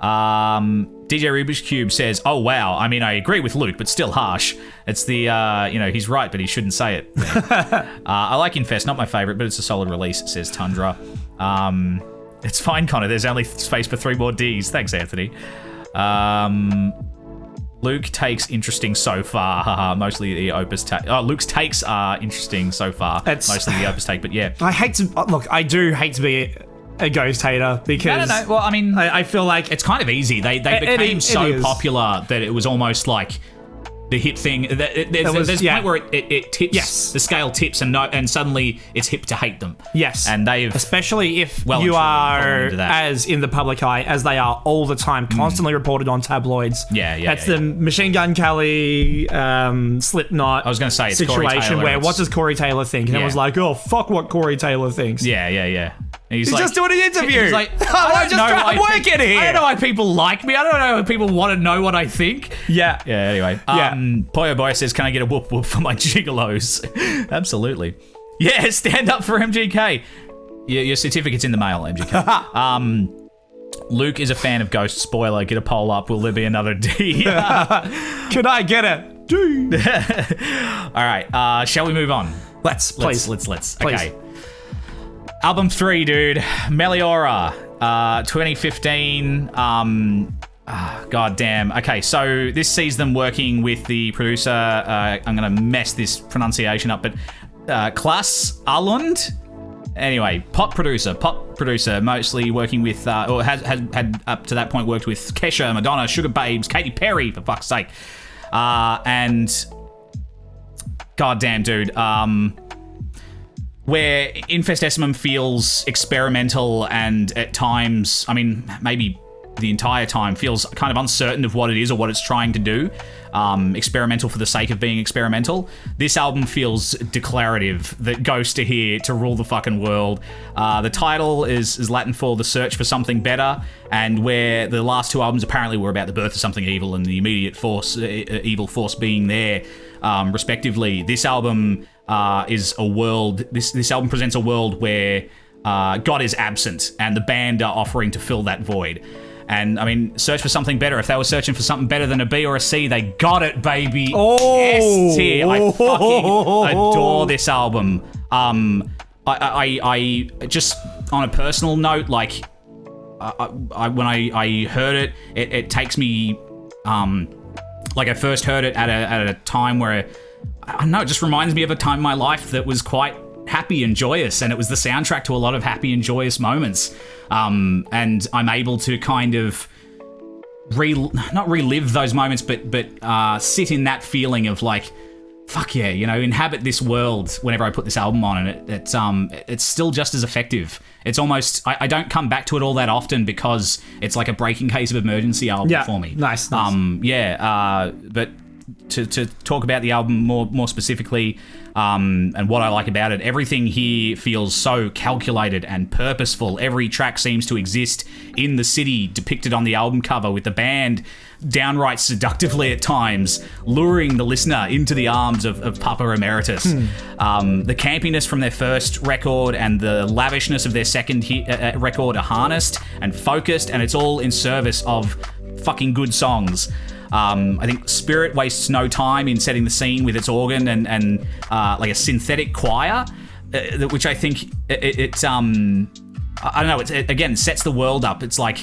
A: DJ Rubik's Cube says, oh wow, I mean, I agree with Luke, but still harsh. It's the, he's right, but he shouldn't say it. I like Infest, not my favourite, but it's a solid release, says Tundra. It's fine, Connor, there's only space for 3 more Ds. Thanks, Anthony. Luke takes interesting so far. Mostly the Opus take. Luke's takes are interesting so far. Mostly the Opus take, but yeah.
B: I do hate to be a Ghost hater because
A: no. Well, I mean,
B: I feel like
A: it's kind of easy. They became so popular that it was almost like the hip thing. There's a point where it tips.
B: Yes.
A: The scale tips, and suddenly it's hip to hate them.
B: Yes,
A: and they've
B: especially if you are as in the public eye as they are all the time, constantly reported on tabloids. That's the Machine Gun Kelly, Slipknot.
A: I was going to say it's
B: situation where what does Corey Taylor think? And it was like, oh fuck, what Corey Taylor thinks.
A: Yeah. He's like,
B: just doing an interview.
A: He's like,
B: I'm just trying to work it here.
A: I don't know why people like me. I don't know why people want to know what I think.
B: Yeah.
A: Anyway. Poyo Boy says, can I get a whoop whoop for my gigolos? Absolutely. Yeah, stand up for MGK. Your certificate's in the mail, MGK. Luke is a fan of Ghost. Spoiler, get a poll up. Will there be another D?
B: Can I get a D?
A: All right. Shall we move on?
B: Let's.
A: Please. Okay. Album 3, dude. Meliora, 2015. God damn. Okay, so this sees them working with the producer. I'm going to mess this pronunciation up, but Klaas Alund. Anyway, pop producer, mostly working with, or had up to that point worked with Kesha, Madonna, Sugar Babes, Katy Perry, for fuck's sake. And goddamn, dude. Where Infestissumam feels experimental and at times, I mean, maybe the entire time, feels kind of uncertain of what it is or what it's trying to do. Experimental for the sake of being experimental. This album feels declarative, that Ghost are here to rule the fucking world. The title is Latin for The Search for Something Better, and where the last two albums apparently were about the birth of something evil and the immediate force, evil force being there, respectively. This album is a world, this album presents a world where God is absent and the band are offering to fill that void. And, I mean, search for something better. If they were searching for something better than a B or a C, they got it, baby.
B: Oh!
A: S tier. I fucking adore this album. I just, on a personal note, like, when I heard it takes me, like, I first heard it at a time where, I don't know, it just reminds me of a time in my life that was quite happy and joyous, and it was the soundtrack to a lot of happy and joyous moments. And I'm able to kind of not relive those moments, but sit in that feeling of like, fuck yeah, you know, inhabit this world whenever I put this album on, and it's still just as effective. It's almost, I don't come back to it all that often because it's like a breaking case of emergency album for me.
B: Nice.
A: But to talk about the album more specifically, and what I like about it, everything here feels so calculated and purposeful. Every track seems to exist in the city depicted on the album cover, with the band downright seductively at times luring the listener into the arms of Papa Emeritus. The campiness from their first record and the lavishness of their second record are harnessed and focused, and it's all in service of fucking good songs. I think Spirit wastes no time in setting the scene with its organ and like a synthetic choir, which I think it I don't know, it again sets the world up. It's like,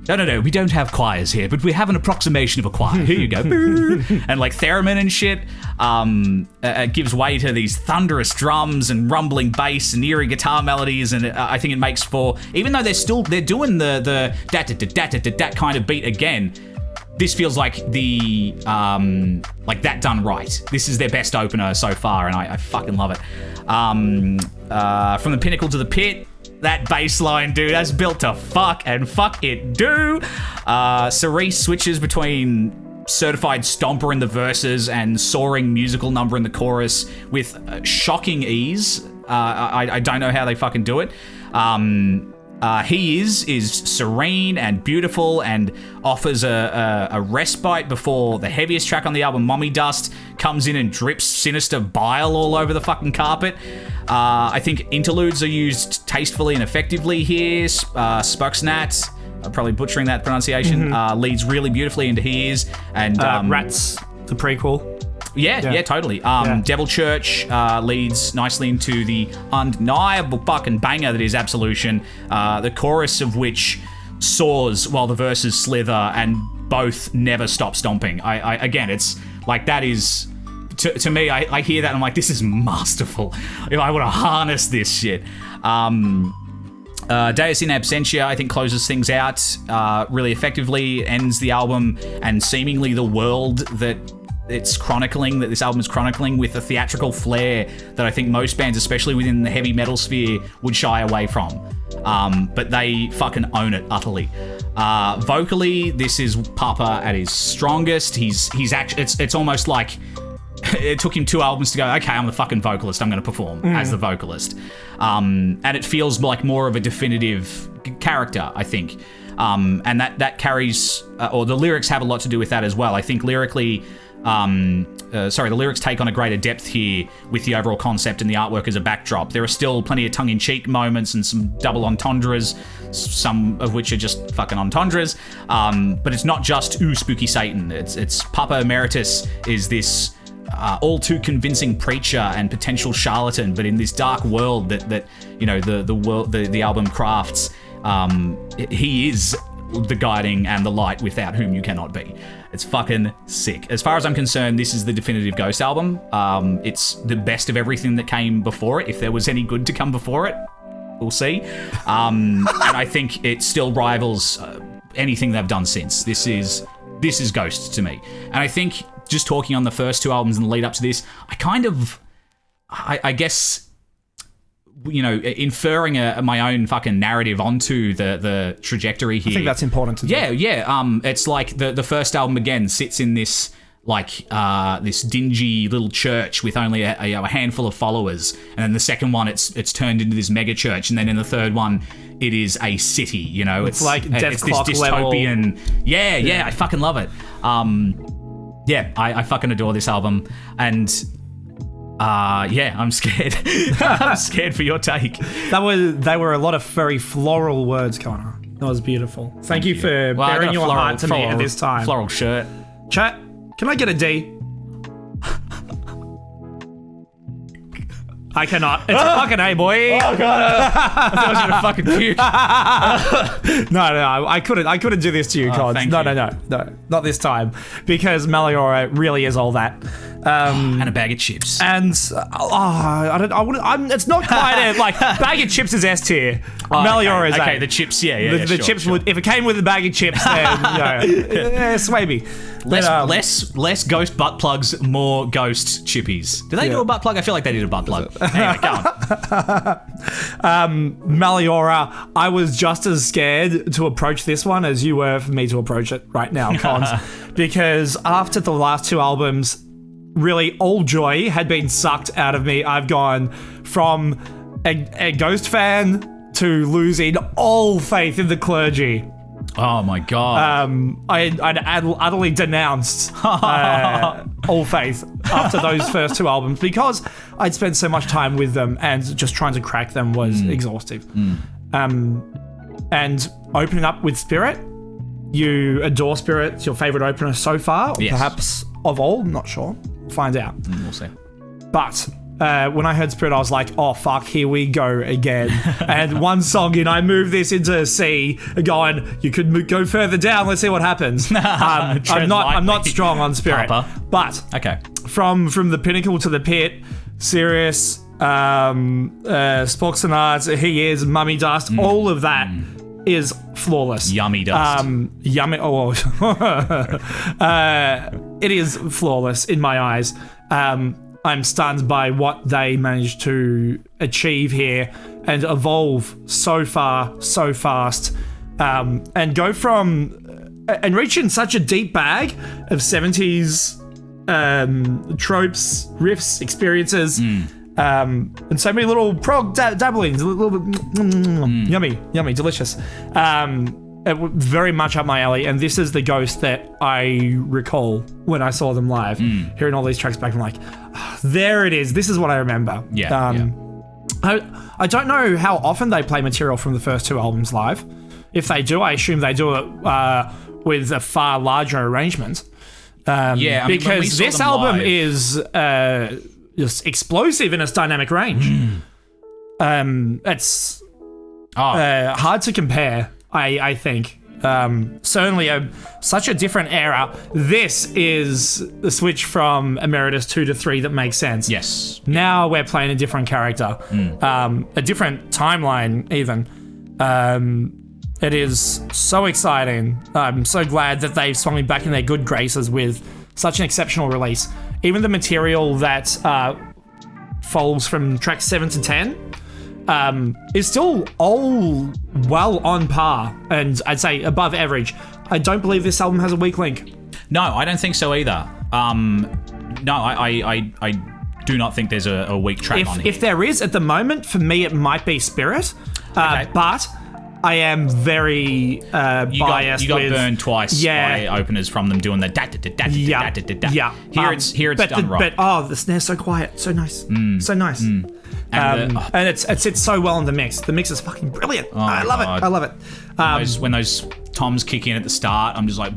A: no, we don't have choirs here, but we have an approximation of a choir. Here you go. And like theremin and shit, gives way to these thunderous drums and rumbling bass and eerie guitar melodies, and I think it makes for, even though they're doing the dat kind of beat again, this feels like the like that done right. This is their best opener so far, and I fucking love it. From the pinnacle to the pit, that bass line, dude, that's built to fuck, and fuck it do. Cerise switches between certified stomper in the verses and soaring musical number in the chorus with shocking ease. I don't know how they fucking do it. He is serene and beautiful and offers a respite before the heaviest track on the album, Mommy Dust, comes in and drips sinister bile all over the fucking carpet. I think interludes are used tastefully and effectively here. Spoksnat, I'm probably butchering that pronunciation, leads really beautifully into He Is. And
B: Rats, the prequel.
A: Yeah, totally. Devil Church leads nicely into the undeniable fucking banger that is Absolution, the chorus of which soars while the verses slither and both never stop stomping. I again, it's like, that is, to me, I hear that and I'm like, this is masterful. I want to harness this shit. Deus in Absentia, I think, closes things out really effectively, ends the album and seemingly the world that it's chronicling, that this album is chronicling, with a theatrical flair that I think most bands, especially within the heavy metal sphere, would shy away from. But they fucking own it utterly. Vocally, this is Papa at his strongest. He's actually, it's almost like it took him 2 albums to go, okay, I'm the fucking vocalist, I'm going to perform as the vocalist. And it feels like more of a definitive character, I think. And that carries, or the lyrics have a lot to do with that as well. I think lyrically, the lyrics take on a greater depth here with the overall concept and the artwork as a backdrop. There are still plenty of tongue-in-cheek moments and some double entendres, some of which are just fucking entendres. But it's not just, ooh, spooky Satan. It's Papa Emeritus is this all too convincing preacher and potential charlatan, but in this dark world that you know the album crafts, he is the guiding and the light without whom you cannot be. It's fucking sick. As far as I'm concerned, this is the definitive Ghost album. It's the best of everything that came before it. If there was any good to come before it, we'll see. And I think it still rivals anything they've done since. This is Ghost to me. And I think just talking on the first two albums and the lead up to this, I guess, you know, inferring my own fucking narrative onto the trajectory here.
B: I think that's important to do.
A: Yeah. It's like the first album again sits in this like this dingy little church with only a handful of followers, and then the second one it's turned into this mega church, and then in the third one it is a city. You know, it's
B: like Death
A: it's
B: Clock
A: this dystopian.
B: level.
A: Yeah, I fucking love it. I fucking adore this album, and I'm scared. I'm scared for your take.
B: They were a lot of very floral words, Connor. That was beautiful. Thank you for bearing your heart to me at this time.
A: Floral shirt.
B: Chat, can I get a D? I cannot. It's a fucking A, boy.
A: Oh god! I thought I was gonna fucking puke.
B: No, I couldn't do this to you, Cons.
A: Thank
B: No,
A: you.
B: not this time, because Meliora really is all that.
A: And a bag of chips.
B: And it's not quite a like bag of chips is S tier. Meliora is
A: okay.
B: A.
A: The chips,
B: The
A: sure,
B: chips
A: sure.
B: would, if it came with a bag of chips, then sway me.
A: Less ghost butt plugs, more ghost chippies. Did they do a butt plug? I feel like they did a butt plug. Anyway, go on.
B: Meliora, I was just as scared to approach this one as you were for me to approach it right now, Cons, because after the last two albums, really all joy had been sucked out of me. I've gone from a Ghost fan to losing all faith in the clergy.
A: Oh my god.
B: I'd utterly denounced all faith after those first two albums because I'd spent so much time with them and just trying to crack them was exhaustive. And opening up with Spirit, you adore Spirit. It's your favorite opener so far,
A: Yes.
B: perhaps of all. Not sure. Find out.
A: We'll see.
B: But when I heard Spirit, I was like, oh, fuck, here we go again. And one song in, I moved this into C, going, you could go further down, let's see what happens. I'm not strong on Spirit.
A: Papa.
B: But
A: Okay.
B: from the pinnacle to the pit, Sirius, Sporks and Arts, He Is, Mummy Dust, all of that is flawless.
A: Yummy dust.
B: Yummy. Oh, it is flawless in my eyes. I'm stunned by what they managed to achieve here and evolve so far, so fast, and go from and reach in such a deep bag of 70s tropes, riffs, experiences. And so many little prog dabblings, a little bit yummy, delicious. Very much up my alley, and this is the Ghost that I recall when I saw them live. Hearing all these tracks back, I'm like, there it is. This is what I remember. I don't know how often they play material from the first two albums live. If they do, I assume they do it with a far larger arrangement. Because this album
A: live,
B: is just explosive in its dynamic range. It's hard to compare, I think. Certainly such a different era. This is the switch from Emeritus 2 to 3 that makes sense.
A: Yes.
B: Now we're playing a different character. A different timeline, even. It is so exciting. I'm so glad that they've swung me back in their good graces with such an exceptional release. Even the material that falls from tracks 7 to 10 is still all well on par, and I'd say above average. I don't believe this album has a weak link.
A: No, I don't think so either. No, I do not think there's a weak track on here.
B: If there is, at the moment, for me, it might be Spirit.
A: Okay.
B: But I am very biased.
A: You got
B: with,
A: burned twice by openers from them doing the da-da-da-da-da-da-da-da.
B: Yeah.
A: Here it's done right.
B: But the snare's so quiet, so nice, so nice. And it sits so well in the mix. The mix is fucking brilliant. I love it.
A: When those toms kick in at the start, I'm just like,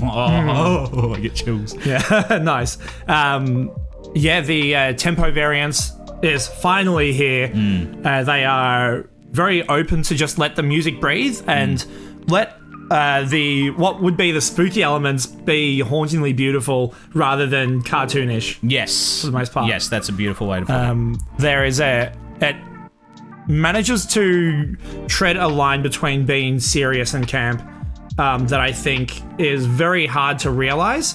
A: I get chills.
B: Yeah, nice. The tempo variance is finally here. They are very open to just let the music breathe and let what would be the spooky elements be hauntingly beautiful rather than cartoonish.
A: Yes,
B: for the most part.
A: Yes, that's a beautiful way to put it.
B: There is it manages to tread a line between being serious and camp that I think is very hard to realize.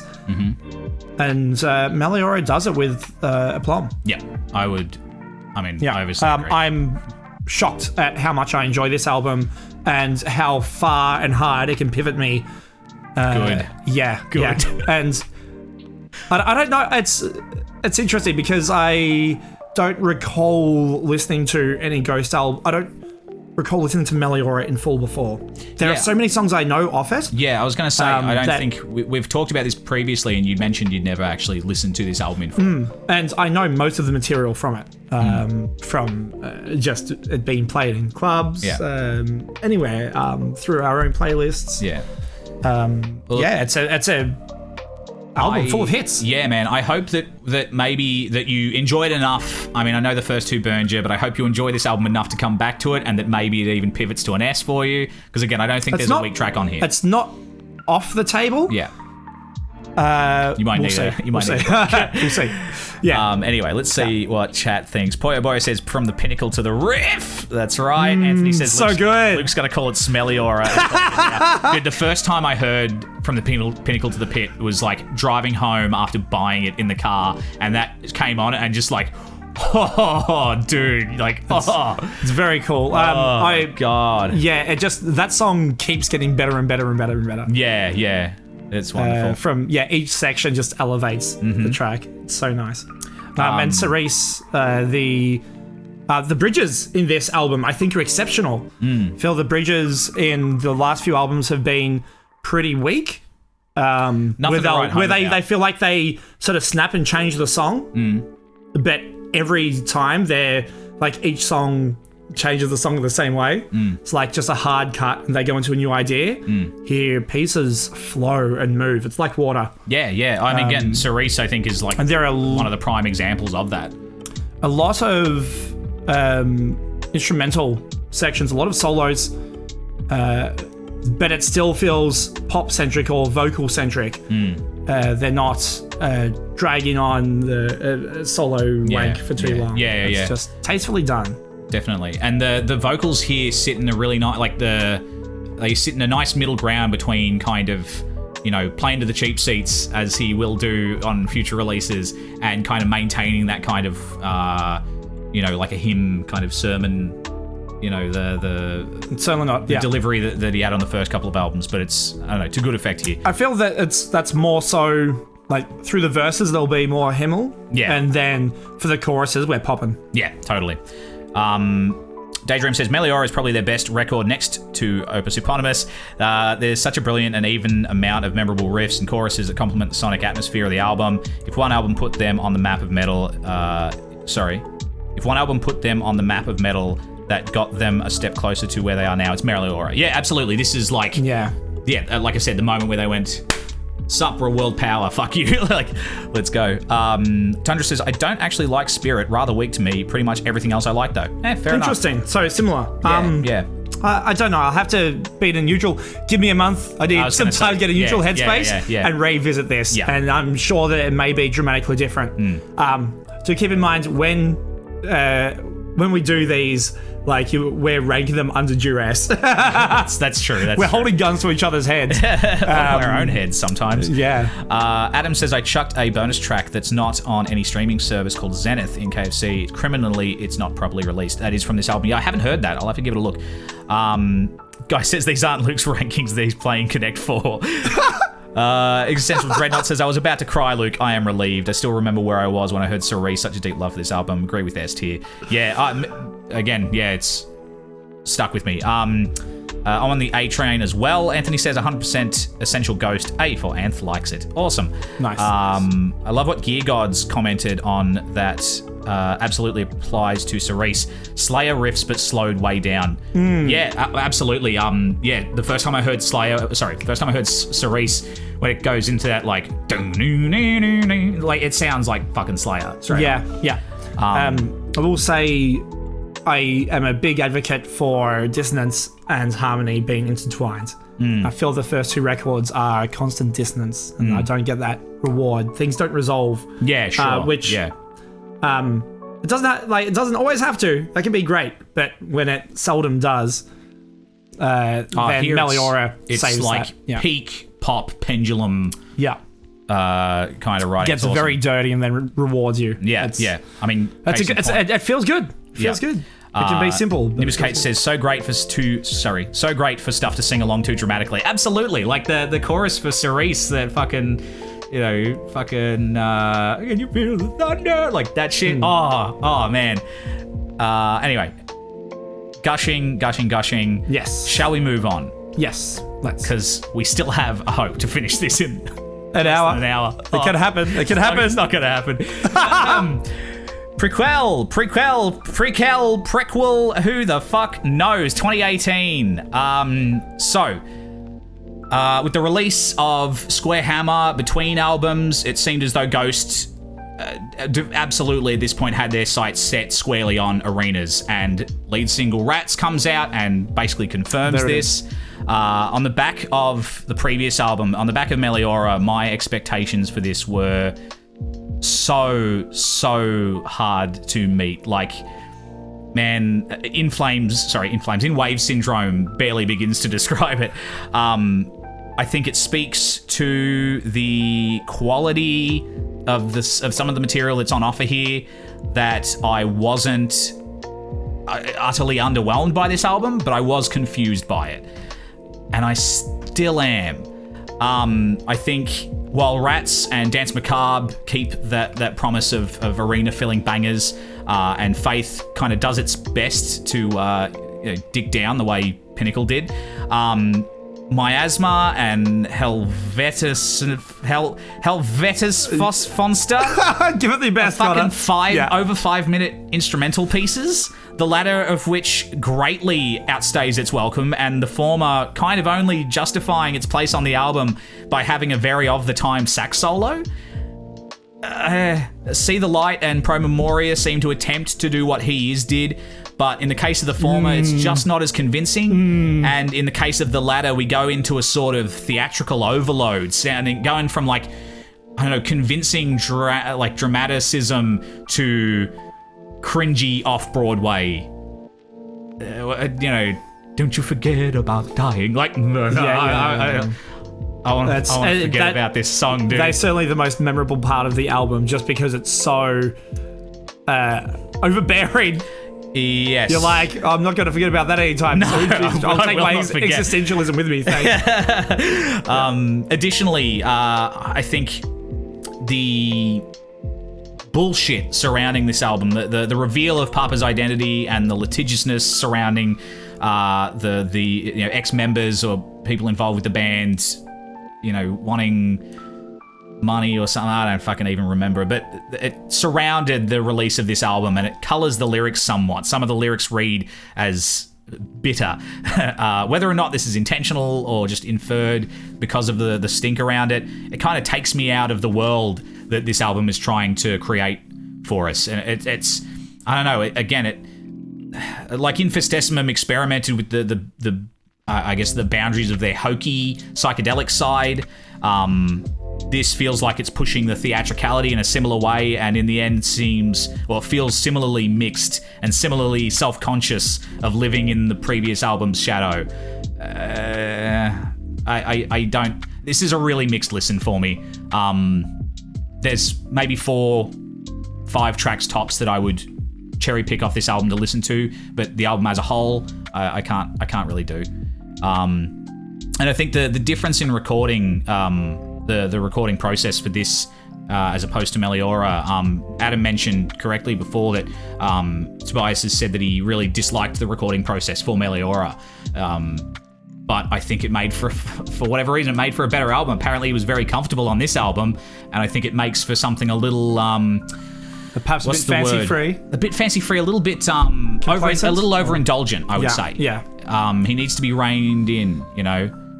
B: And Meliora does it with aplomb.
A: Yeah, I would. I mean,
B: Yeah,
A: I obviously agree.
B: I'm shocked at how much I enjoy this album and how far and hard it can pivot me.
A: Good.
B: Yeah,
A: Good.
B: yeah. And I don't know. It's interesting because I don't recall listening to any Ghost album. I don't recall listening to Meliora in full before. There are so many songs I know off it.
A: Yeah, I was going to say, I don't think we've talked about this previously, and you mentioned you'd never actually listened to this album in full.
B: And I know most of the material from it, from just it being played in clubs, anywhere, through our own playlists.
A: Yeah.
B: It's a album full of hits.
A: Yeah, man. I hope that maybe that you enjoyed enough. I mean, I know the first two burned you, but I hope you enjoy this album enough to come back to it, and that maybe it even pivots to an S for you. Because again, I don't think there's a weak track on here.
B: It's not off the table.
A: Yeah.
B: You might
A: need
B: it.
A: You might need it.
B: We'll see. Yeah.
A: Anyway, let's see what chat thinks. Poyo Boy says, from the pinnacle to the riff. That's right. Anthony says,
B: so good.
A: Luke's going to call it Smelliora. Dude, the first time I heard from the pinnacle to the pit was like driving home after buying it in the car, and that came on and just like, oh, dude, like,
B: It's very cool.
A: God.
B: Yeah, that song keeps getting better and better and better and better.
A: Yeah. It's wonderful.
B: Each section just elevates the track. It's so nice. And Cerise, the bridges in this album, I think, are exceptional. I feel the bridges in the last few albums have been pretty weak. Where they feel like they sort of snap and change the song. But every time they're like, each song changes the song the same way. It's like just a hard cut and they go into a new idea. Here, pieces flow and move. It's like water.
A: Yeah. I mean, again, Cerise, I think, is like one of the prime examples of that.
B: A lot of instrumental sections, a lot of solos, but it still feels pop-centric or vocal-centric. They're not dragging on the solo wank for too long. It's just tastefully done.
A: Definitely. And the vocals here sit in a really nice, they sit in a nice middle ground between kind of, playing to the cheap seats, as he will do on future releases, and kind of maintaining that kind of, like a hymn kind of sermon,
B: It's certainly not,
A: the delivery that he had on the first couple of albums, but it's, I don't know, to good effect here.
B: I feel that that's more so, like, through the verses there'll be more hymnal, and then for the choruses we're popping.
A: Yeah, totally. Daydream says Meliora is probably their best record next to Opus Eponymous. There's such a brilliant and even amount of memorable riffs and choruses that complement the sonic atmosphere of the album. If one album put them on the map of metal, that got them a step closer to where they are now, it's Meliora. Yeah, absolutely. This is like, like I said, the moment where they went, sup, we're a world power, fuck you. Like, let's go. Tundra says, I don't actually like Spirit, rather weak to me. Pretty much everything else I like, though. Fair
B: Interesting.
A: enough.
B: So similar. I don't know. I'll have to be in a neutral. Give me a month. I need some time to get a neutral headspace and revisit this. Yeah. And I'm sure that it may be dramatically different. So keep in mind when we do these, like, we're ranking them under duress.
A: That's true.
B: We're holding guns to each other's heads.
A: Our own heads sometimes.
B: Yeah.
A: Adam says, I chucked a bonus track that's not on any streaming service called Zenith in KFC. Criminally, it's not properly released. That is from this album. Yeah, I haven't heard that. I'll have to give it a look. Guy says these aren't Luke's rankings. These playing Connect 4. Existential Dreadnought says, I was about to cry, Luke. I am relieved. I still remember where I was when I heard Cerise. Such a deep love for this album. Agree with S tier. Yeah, it's stuck with me. I'm on the A train as well. Anthony says 100% Essential Ghost. A for Anth likes it. Awesome.
B: Nice.
A: I love what Gear Gods commented on that. Absolutely applies to Cerise. Slayer riffs, but slowed way down. Yeah, absolutely. The first time I heard Cerise, when it goes into that, like, it sounds like fucking Slayer.
B: Yeah. I will say I am a big advocate for dissonance and harmony being intertwined. I feel the first two records are constant dissonance, and I don't get that reward. Things don't resolve.
A: Yeah, sure.
B: It doesn't always have to. That can be great, but when it seldom does, then Meliora
A: it's
B: saves
A: like
B: that.
A: peak pop pendulum.
B: Yeah.
A: kind of writing.
B: Gets very dirty and then rewards you.
A: Yeah, yeah. I mean,
B: it feels good. It feels good. It can be simple.
A: Nimbus Kate says, so great for stuff to sing along to dramatically. Absolutely. Like the chorus for Cerise, that fucking, can you feel the thunder? Like that shit. Oh man. Anyway, gushing.
B: Yes.
A: Shall we move on?
B: Yes. Let's.
A: Because we still have a hope to finish this in
B: an hour.
A: It
B: could happen. It could happen.
A: It's not going to happen. Prequelle, who the fuck knows? 2018. With the release of Square Hammer between albums, it seemed as though Ghost absolutely at this point had their sights set squarely on arenas, and lead single Rats comes out and basically confirms this. On the back of the previous album, on the back of Meliora, my expectations for this were so hard to meet. Like, man, In Wave Syndrome barely begins to describe it. I think it speaks to the quality of some of the material that's on offer here, that I wasn't utterly underwhelmed by this album, but I was confused by it, and I still am. I think while Rats and Dance Macabre keep that promise of arena-filling bangers, and Faith kind of does its best to dig down the way Pinnacle did, Miasma and Helvetus Fonster
B: give it the best.
A: Fucking over 5 minute instrumental pieces, the latter of which greatly outstays its welcome, and the former kind of only justifying its place on the album by having a very of the time sax solo. See the Light and Pro Memoria seem to attempt to do what He Is did, but in the case of the former, it's just not as convincing. And in the case of the latter, we go into a sort of theatrical overload, going from convincing dramaticism to cringy off-Broadway. Don't you forget about dying. I want to forget about this song, dude.
B: That's certainly the most memorable part of the album, just because it's so overbearing.
A: Yes.
B: You're like, I'm not going to forget about that anytime soon. I'll take my existentialism with me, thanks.
A: Additionally, I think the bullshit surrounding this album, the reveal of Papa's identity and the litigiousness surrounding the ex-members or people involved with the band, wanting money or something, I don't fucking even remember, but it surrounded the release of this album, and it colors the lyrics somewhat. Some of the lyrics read as bitter. Whether or not this is intentional or just inferred because of the stink around it, it kind of takes me out of the world that this album is trying to create for us. And it's I don't know, like Infestissumam experimented with the I guess the boundaries of their hokey psychedelic side. This feels like it's pushing the theatricality in a similar way, and in the end feels similarly mixed and similarly self-conscious of living in the previous album's shadow. I don't... This is a really mixed listen for me. There's maybe 4-5 tracks tops that I would cherry pick off this album to listen to, but the album as a whole, I can't really do. And I think the difference in recording, the recording process for this, as opposed to Meliora, Adam mentioned correctly before that Tobias has said that he really disliked the recording process for Meliora. But I think it made for whatever reason, it made for a better album. Apparently he was very comfortable on this album, and I think it makes for something a little...
B: perhaps a bit fancy-free.
A: A bit fancy-free, a little bit overindulgent, I would say.
B: Yeah.
A: He needs to be reined in,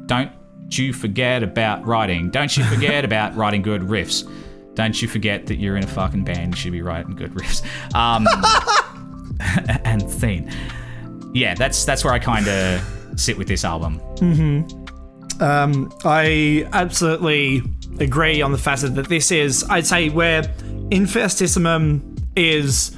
A: Don't you forget about writing. Don't you forget about writing good riffs. Don't you forget that you're in a fucking band. You should be writing good riffs. And scene. Yeah, that's where I kind of sit with this album.
B: I absolutely agree on the facet that this is, I'd say, where Infestissumam is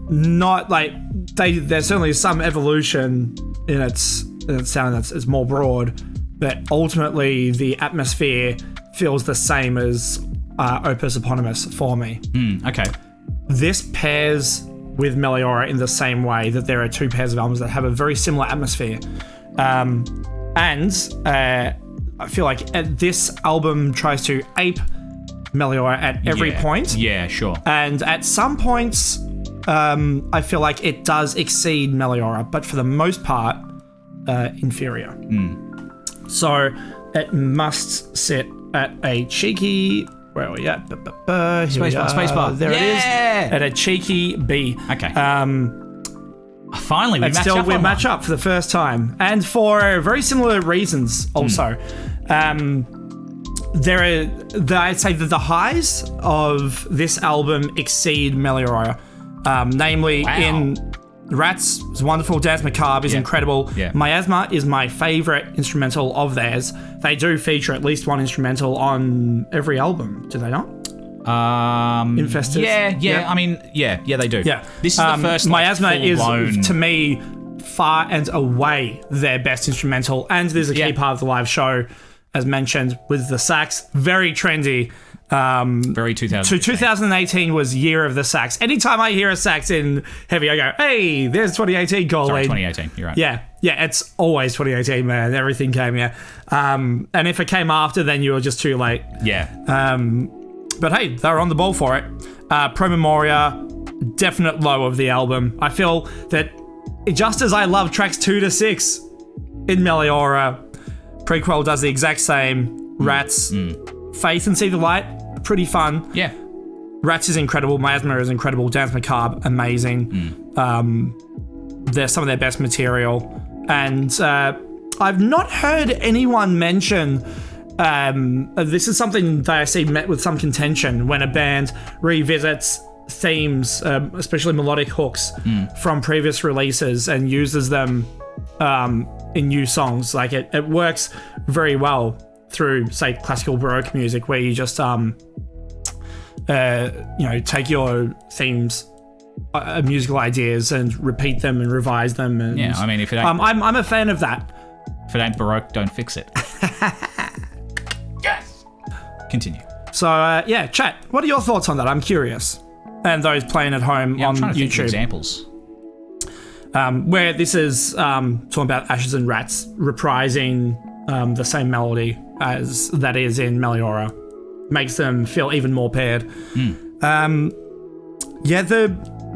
B: not like there's certainly some evolution in its sound that's more broad, but ultimately the atmosphere feels the same as Opus Eponymous for me.
A: Okay.
B: This pairs with Meliora in the same way that there are two pairs of albums that have a very similar atmosphere. I feel like this album tries to ape Meliora at every point.
A: Yeah, sure.
B: And at some points, I feel like it does exceed Meliora, but for the most part, inferior. So it must sit at a cheeky... Where are we at?
A: Spacebar.
B: There it is. At a cheeky B.
A: Okay. Finally, we
B: match up for the first time, and for very similar reasons. Also, I'd say that the highs of this album exceed Meliora. Namely, in Rats is wonderful. Dance Macabre is incredible.
A: Yeah.
B: Miasma is my favorite instrumental of theirs. They do feature at least one instrumental on every album, do they not? Infestissumam.
A: Yeah. I mean, yeah, they do.
B: Yeah.
A: This is the first
B: Miasma is,
A: full-blown...
B: to me, far and away their best instrumental, and there's a key part of the live show, as mentioned, with the sax. Very trendy.
A: Very 2018.
B: So 2018 was year of the sax. Anytime I hear a sax in heavy, I go, hey, there's 2018, Colleen.
A: Sorry, 2018, you're right.
B: Yeah, it's always 2018, man. Everything came here. And if it came after, then you were just too late.
A: Yeah.
B: But hey, they were on the ball for it. Pro Memoria, definite low of the album. I feel that just as I love tracks 2 to 6 in Meliora, Prequelle does the exact same. Rats, Faith and See the Light, pretty fun.
A: Yeah.
B: Rats is incredible. Miasma is incredible. Dance Macabre, amazing. They're some of their best material. And I've not heard anyone mention... this is something that I see met with some contention when a band revisits themes, especially melodic hooks from previous releases, and uses them in new songs. Like it works very well through, say, classical Baroque music, where you just take your themes, musical ideas, and repeat them and revise them. And,
A: yeah, I mean, if it ain't,
B: I'm a fan of that.
A: If it ain't Baroque, don't fix it. Yes. Continue.
B: So chat. What are your thoughts on that? I'm curious. And those playing at home on
A: I'm trying to think of
B: YouTube.
A: examples.
B: Where this is talking about Ashes and Rats reprising the same melody as that is in Meliora, makes them feel even more paired. The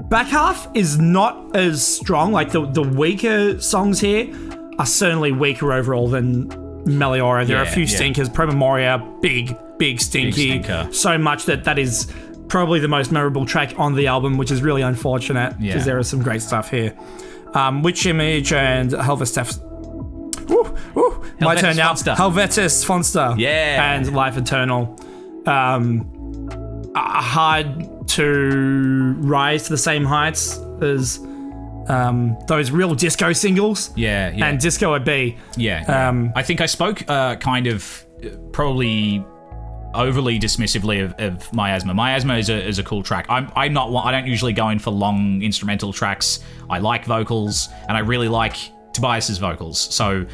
B: back half is not as strong. Like the weaker songs here are certainly weaker overall than Meliora. There are a few stinkers. Pro Memoria, big stinky.
A: Big
B: so much that is probably the most memorable track on the album, which is really unfortunate because there is some great stuff here. Witch Image and Helvetis. My turn now. Helvetis Fonster.
A: Yeah.
B: And Life Eternal. Hard to rise to the same heights as those real disco singles.
A: Yeah.
B: And Disco at B.
A: Yeah. I think I spoke kind of probably overly dismissively of Miasma. Miasma is a cool track. I don't usually go in for long instrumental tracks. I like vocals, and I really like Tobias's vocals. So,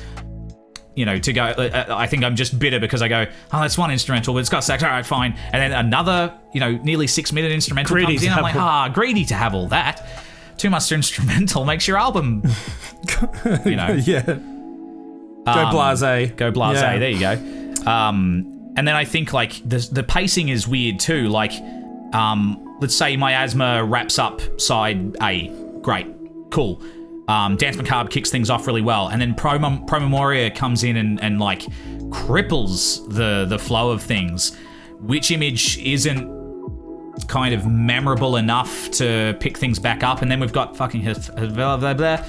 A: to go, I think I'm just bitter because I go, oh, that's one instrumental, but it's got sax. All right, fine. And then another, nearly 6-minute instrumental comes in. I'm like, greedy to have all that. Too much instrumental makes your album,
B: Yeah. Go blase.
A: Go blase. Yeah. There you go. And then I think like the pacing is weird too. Like, let's say Miasma wraps up side A. Great. Cool. Dance Macabre kicks things off really well. And then Pro Memoria comes in and like cripples the flow of things. Witch Image isn't kind of memorable enough to pick things back up. And then we've got fucking blah, blah, blah.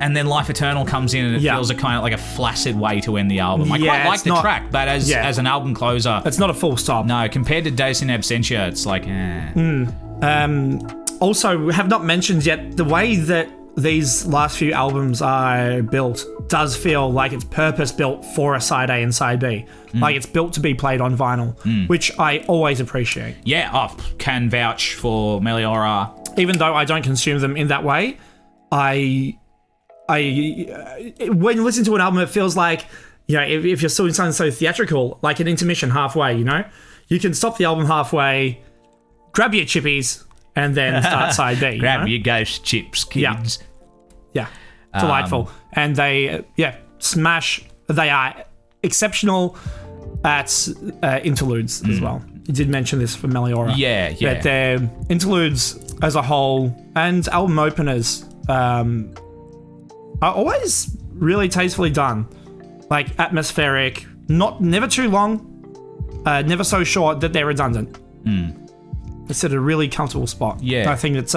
A: And then Life Eternal comes in and it feels a kind of like a flaccid way to end the album. I quite like the track, but as an album closer...
B: It's not a full stop.
A: No, compared to Deus in Absentia, it's like,
B: Also, we have not mentioned yet, the way that these last few albums are built does feel like it's purpose-built for a side A and side B. Like it's built to be played on vinyl, which I always appreciate.
A: Yeah, can vouch for Meliora.
B: Even though I don't consume them in that way, when you listen to an album, it feels like if you're still doing something so theatrical, like an intermission halfway, you can stop the album halfway, grab your chippies, and then start side B.
A: Grab your ghost chips, kids.
B: Yeah. Delightful. And they, smash. They are exceptional at interludes as well. You did mention this for Meliora.
A: Yeah.
B: But their interludes as a whole and album openers are always really tastefully done. Like atmospheric, never too long, never so short that they're redundant. It's at a really comfortable spot.
A: Yeah.
B: I think it's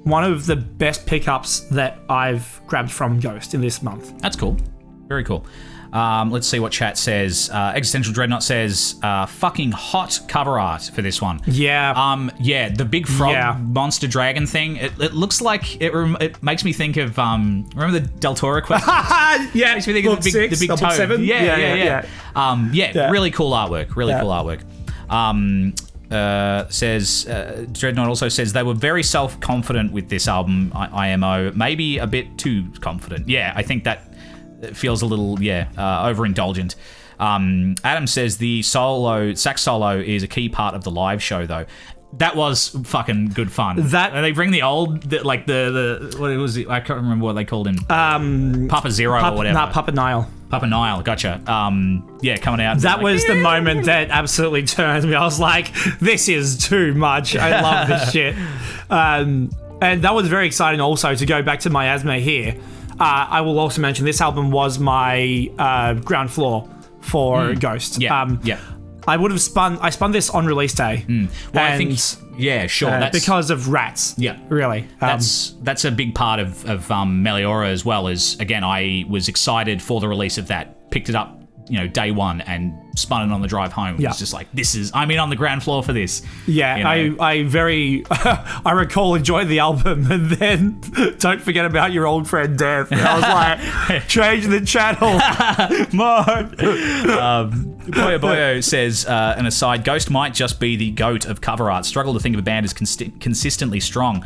B: one of the best pickups that I've grabbed from Ghost in this month.
A: That's cool. Very cool. Let's see what chat says. Existential Dreadnought says, fucking hot cover art for this one.
B: Yeah.
A: The big frog monster dragon thing. It looks like it makes me think of remember the Del Toro question?
B: Yeah.
A: Makes me think of the big
B: book
A: toad.
B: 7.
A: Yeah. Really cool artwork. Really cool artwork. Dreadnought also says they were very self-confident with this album, IMO. Maybe a bit too confident. Yeah, I think that feels a little, overindulgent. Adam says the sax solo is a key part of the live show, though. That was fucking good fun. And they bring the old, the what was it? I can't remember what they called him. Papa Zero or whatever.
B: Papa Nile.
A: Papa Nile, gotcha. Coming out.
B: That was the moment that absolutely turned me. I was like, this is too much. I love this shit. And that was very exciting also to go back to Miasma here. I will also mention this album was my ground floor for Ghost. I would have spun this on release day.
A: Well, I think, sure. That's
B: because of Rats.
A: Yeah.
B: Really.
A: That's a big part of Meliora as well, as, again, I was excited for the release of that, picked it up, day one and spun it on the drive home. It was just like, I'm in on the ground floor for this.
B: Yeah, I recall enjoying the album and then don't forget about your old friend Death. And I was like, change the channel.
A: Boyo Boyo says, an aside, Ghost might just be the GOAT of cover art. Struggle to think of a band as consistently strong.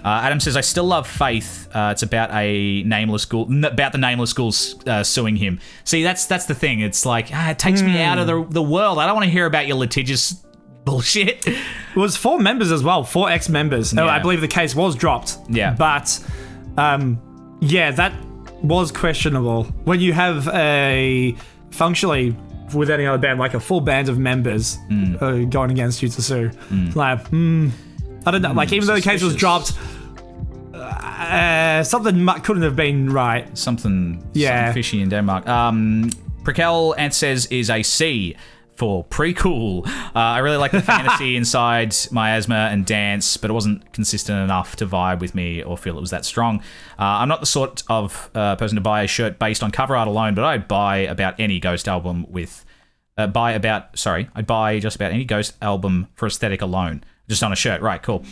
A: Adam says, I still love Faith. It's about the nameless schools suing him. See, that's the thing. It's like, it takes me out of the world. I don't want to hear about your litigious bullshit.
B: It was 4 members as well, 4 ex-members.
A: Yeah.
B: I believe the case was dropped.
A: Yeah.
B: But, that was questionable. When you have functionally, with any other band, like a full band of members going against you to sue. Like, I don't know. Like, even though the case was dropped, something couldn't have been right.
A: Something fishy in Denmark. Prequelle, Ant says, is a C for Prequelle. I really like the fantasy inside Miasma and dance, but it wasn't consistent enough to vibe with me or feel it was that strong. I'm not the sort of person to buy a shirt based on cover art alone, but I'd buy about any Ghost album I'd buy just about any Ghost album for aesthetic alone. Just on a shirt. Right, cool.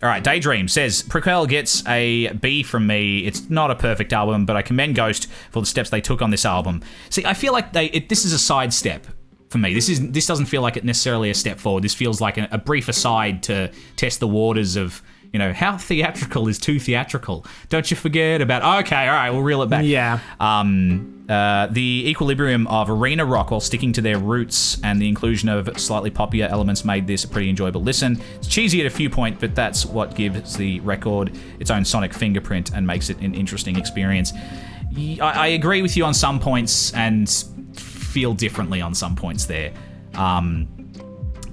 A: All right, Daydream says, Prequelle gets a B from me. It's not a perfect album, but I commend Ghost for the steps they took on this album. See, I feel like this is a side step for me. This doesn't feel like it necessarily a step forward. This feels like a brief aside to test the waters of, how theatrical is too theatrical. Don't you forget about, okay, all right, we'll reel it back.
B: Yeah.
A: The equilibrium of arena rock while sticking to their roots and the inclusion of slightly poppier elements made this a pretty enjoyable listen. It's cheesy at a few points, but that's what gives the record its own sonic fingerprint and makes it an interesting experience. I agree with you on some points and feel differently on some points there.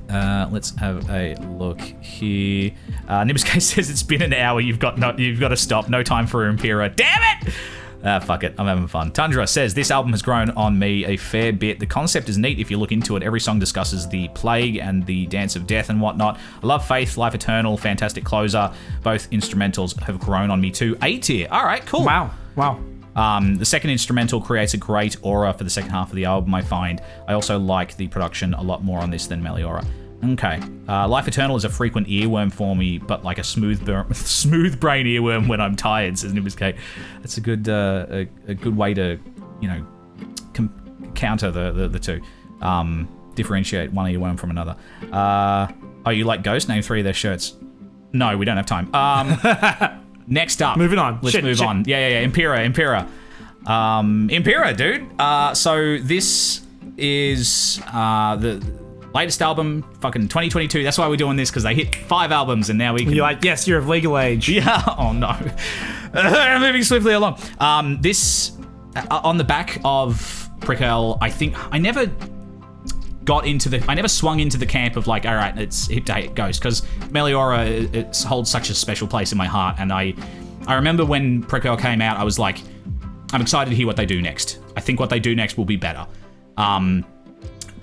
A: Let's have a look here. Nibuskay says it's been an hour. You've got to stop. No time for IMPERA. Damn it! Fuck it. I'm having fun. Tundra says, this album has grown on me a fair bit. The concept is neat if you look into it. Every song discusses the plague and the dance of death and whatnot. I love Faith, Life Eternal, fantastic closer. Both instrumentals have grown on me too. A tier. All right, cool.
B: Wow.
A: The second instrumental creates a great aura for the second half of the album, I find. I also like the production a lot more on this than Meliora. Okay. Life Eternal is a frequent earworm for me, but like a smooth brain earworm when I'm tired, says Nibuskay. That's a good way to, counter the two. Differentiate one earworm from another. You like Ghost? Name 3 of their shirts. No, we don't have time. Next up.
B: Moving on.
A: Let's move on. Yeah. IMPERA. IMPERA, dude. So this is the latest album, fucking 2022. That's why we're doing this, because they hit 5 albums, and now we can...
B: You're like, yes, you're of legal age.
A: Yeah. Oh, no. Moving swiftly along. This, on the back of Prequelle, I think I never swung into the camp of like, all right, it's hip to hate Ghost, because Meliora, it holds such a special place in my heart, and I remember when Prequelle came out, I was like, I'm excited to hear what they do next. I think what they do next will be better.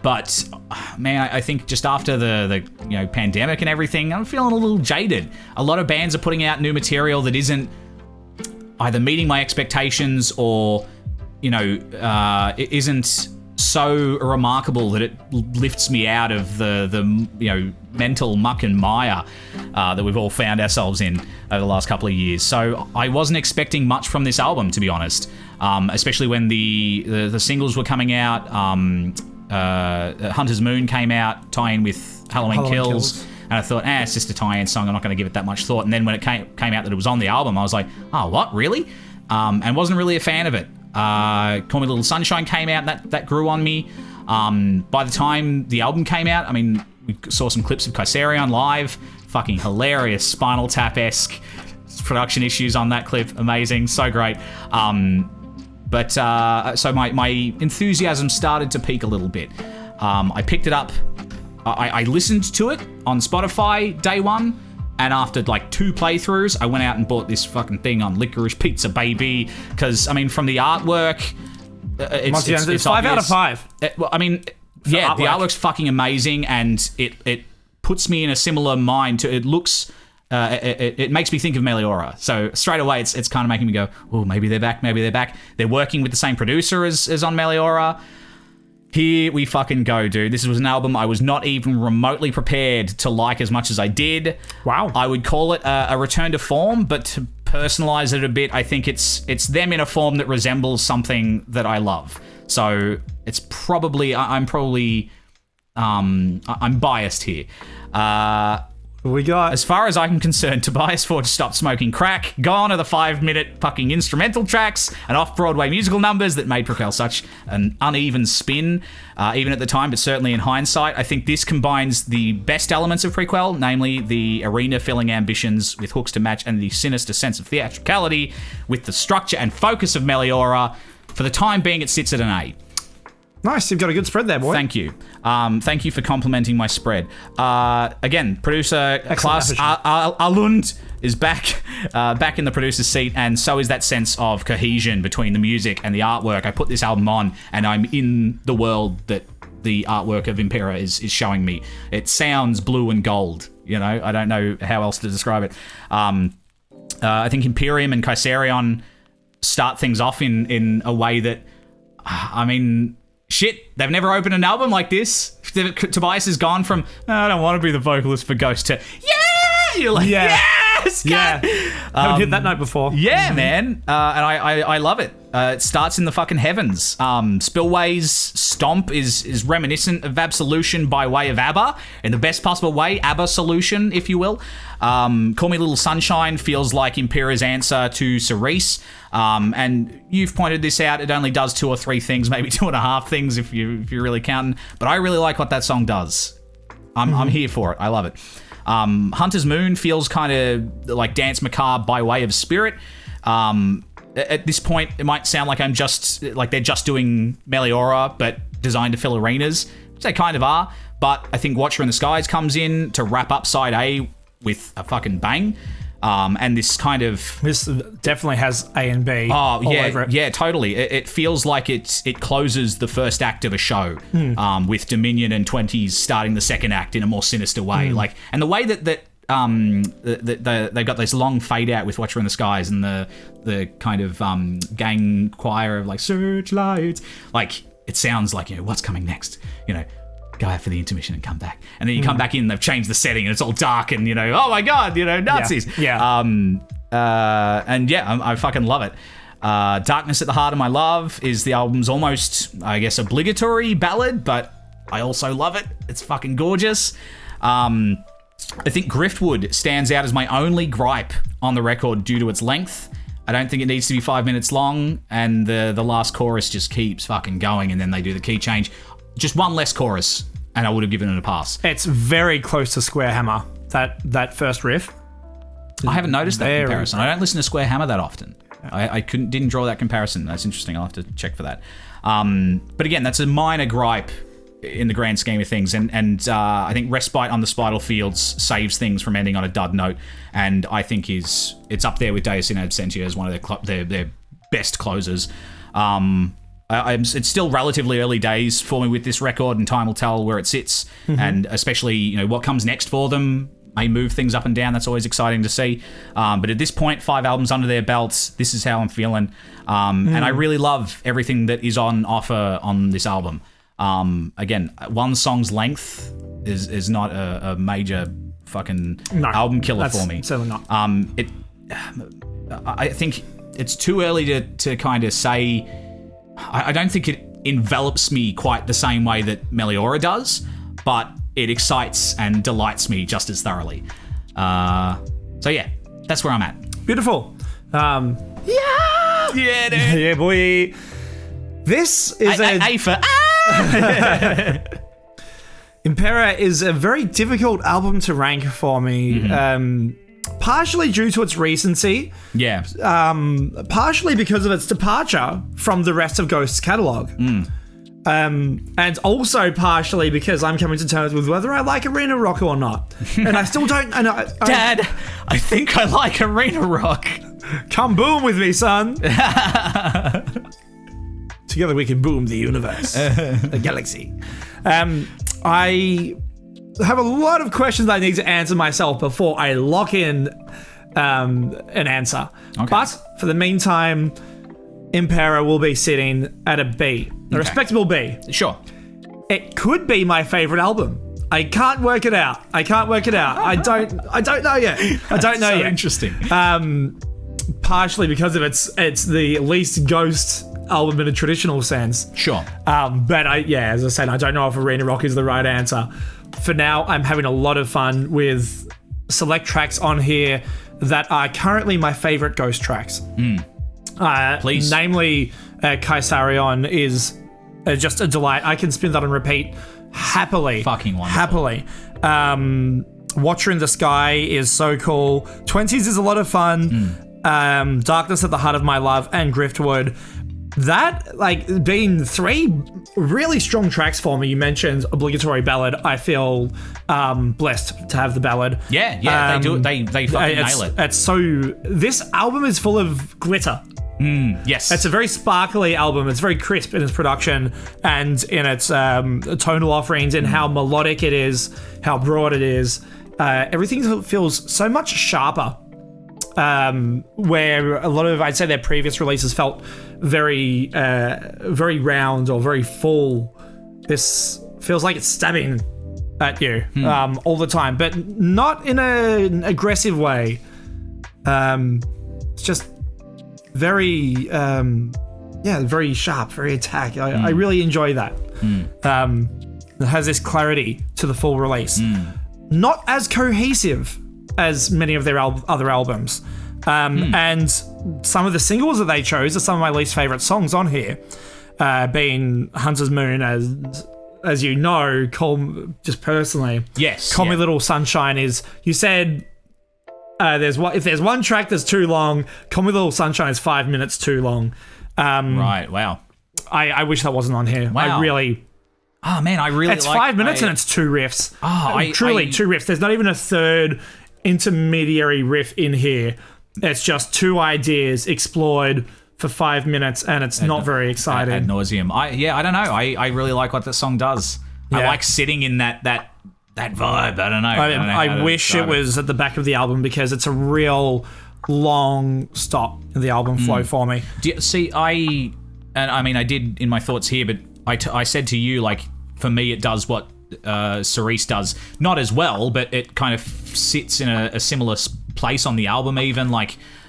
A: But man, I think just after the pandemic and everything, I'm feeling a little jaded. A lot of bands are putting out new material that isn't either meeting my expectations or it isn't so remarkable that it lifts me out of the mental muck and mire that we've all found ourselves in over the last couple of years. So I wasn't expecting much from this album, to be honest, especially when the singles were coming out. Hunter's Moon came out, tie-in with Halloween Kills. And I thought, it's just a tie-in song, I'm not going to give it that much thought. And then when it came out that it was on the album, I was like, oh, what, really? And wasn't really a fan of it. Call Me Little Sunshine came out, that grew on me. By the time the album came out, I mean, we saw some clips of Kaiserion live, fucking hilarious, Spinal Tap-esque production issues on that clip, amazing, so great. So my enthusiasm started to peak a little bit. I picked it up, I listened to it on Spotify day one, and after like 2 playthroughs, I went out and bought this fucking thing on Licorice Pizza, baby, because, I mean, from the artwork, it's
B: 5 out of 5.
A: The artwork's fucking amazing, and it puts me in a similar mind to, it looks... it makes me think of Meliora. So straight away, it's kind of making me go, oh, maybe they're back, maybe they're back. They're working with the same producer as on Meliora. Here we fucking go, dude. This was an album I was not even remotely prepared to like as much as I did.
B: Wow.
A: I would call it a return to form, but to personalize it a bit, I think it's them in a form that resembles something that I love. So it's probably, I'm biased here.
B: We got...
A: As far as I'm concerned, Tobias Forge stopped smoking crack. Gone are the 5-minute fucking instrumental tracks and off-Broadway musical numbers that made Prequelle such an uneven spin, even at the time, but certainly in hindsight. I think this combines the best elements of Prequelle, namely the arena-filling ambitions with hooks to match and the sinister sense of theatricality with the structure and focus of Meliora. For the time being, it sits at an A.
B: Nice, you've got a good spread there, boy.
A: Thank you. Thank you for complimenting my spread. Again, producer Klaus Alund is back in the producer's seat, and so is that sense of cohesion between the music and the artwork. I put this album on, and I'm in the world that the artwork of IMPERA is showing me. It sounds blue and gold, I don't know how else to describe it. I think Imperium and Kaiserion start things off in a way that, I mean... Shit, they've never opened an album like this. Tobias has gone from, I don't want to be the vocalist for Ghost to, yeah! You're like, yes!
B: Yeah. Haven't hit that note before.
A: Yeah, man. And I love it. It starts in the fucking heavens. Spillway's stomp is reminiscent of Absolution by way of ABBA, in the best possible way, ABBA solution, if you will. Call Me Little Sunshine feels like IMPERA's answer to Cerise. And you've pointed this out, it only does 2 or 3 things, maybe 2.5 things if you're really counting. But I really like what that song does. I'm here for it. I love it. Hunter's Moon feels kind of like Dance Macabre by way of Spirit. At this point, it might sound like they're just doing Meliora, but designed to fill arenas, which they kind of are. But I think Watcher in the Skies comes in to wrap up side A with a fucking bang. And this kind of...
B: This definitely has A and B
A: all
B: over it.
A: Yeah, totally. It feels like it closes the first act of a show with Dominion and 20s starting the second act in a more sinister way. And the way that they got this long fade out with Watcher in the Skies and the kind of gang choir of like searchlights. Like, it sounds like, what's coming next? Go out for the intermission and come back. And then you come back in, they've changed the setting and it's all dark and, oh my God, Nazis.
B: Yeah.
A: I fucking love it. Darkness at the Heart of My Love is the album's almost, I guess, obligatory ballad, but I also love it. It's fucking gorgeous. I think Griftwood stands out as my only gripe on the record due to its length. I don't think it needs to be 5 minutes long, and the last chorus just keeps fucking going, and then they do the key change. Just one less chorus, and I would have given it a pass.
B: It's very close to Square Hammer, that first riff.
A: I haven't noticed that comparison. I don't listen to Square Hammer that often. I didn't draw that comparison. That's interesting. I'll have to check for that. But again, that's a minor gripe in the grand scheme of things, and I think Respite on the Spiral Fields saves things from ending on a dud note, and I think it's up there with Deus in Absentia as one of their best closers. It's still relatively early days for me with this record, and time will tell where it sits, and especially what comes next for them may move things up and down. That's always exciting to see. But at this point, 5 albums under their belts, this is how I'm feeling, and I really love everything that is on offer on this album. Again, one song's length is not a major fucking album killer for me.
B: Certainly not.
A: I think it's too early to kind of say. I don't think it envelops me quite the same way that Meliora does, but it excites and delights me just as thoroughly. So yeah, that's where I'm at.
B: Beautiful. Yeah,
A: dude.
B: Yeah, boy. This is
A: A for
B: IMPERA is a very difficult album to rank for me. Partially due to its recency.
A: Yeah.
B: Partially because of its departure from the rest of Ghost's catalogue. And also partially because I'm coming to terms with whether I like arena rock or not. And I still don't...
A: Dad, I think I like arena rock.
B: Come boom with me, son. Together we can boom the universe. The galaxy. I have a lot of questions that I need to answer myself before I lock in an answer. Okay. But for the meantime, IMPERA will be sitting at a B. A respectable B.
A: Sure.
B: It could be my favorite album. I can't work it out. I don't know yet. I don't know yet.
A: Interesting.
B: Partially because of it's the least Ghost album in a traditional sense.
A: Sure.
B: But as I said, I don't know if arena rock is the right answer. For now, I'm having a lot of fun with select tracks on here that are currently my favorite Ghost tracks.
A: Please.
B: Namely, Kaisarion is just a delight. I can spin that on repeat happily.
A: Fucking wonderful.
B: Happily. Watcher in the Sky is so cool. 20s is a lot of fun. Darkness at the Heart of My Love and Griftwood. That, being 3 really strong tracks for me. You mentioned Obligatory Ballad. I feel blessed to have the ballad.
A: Yeah, they do it. They fucking nail it.
B: It's so... This album is full of glitter.
A: Yes.
B: It's a very sparkly album. It's very crisp in its production and in its tonal offerings and how melodic it is, how broad it is. Everything feels so much sharper. Where a lot of, I'd say, their previous releases felt very round or very full. This feels like it's stabbing at you all the time, but not in an aggressive way. It's just very, very sharp, very attack. I really enjoy that. It has this clarity to the full release. Not as cohesive as many of their other albums. And some of the singles that they chose are some of my least favourite songs on here, being Hunter's Moon, as you know, just personally.
A: Yes.
B: Call Me Little Sunshine is, you said, if there's one track that's too long, Call Me Little Sunshine is 5 minutes too long.
A: Right, wow.
B: I wish that wasn't on here.
A: Wow. Oh man, I really
B: It's 5 minutes and it's 2 riffs. Truly 2 riffs. There's not even a third intermediary riff in here. It's just 2 ideas explored for 5 minutes, and it's not very exciting.
A: Ad nauseum. I don't know. I really like what that song does. Yeah. I like sitting in that vibe. I don't know.
B: I wish it was at the back of the album because it's a real long stop in the album flow for me.
A: I did in my thoughts here, but I said to you, for me, it does what Cerise does. Not as well, but it kind of sits in a similar place on the album even. I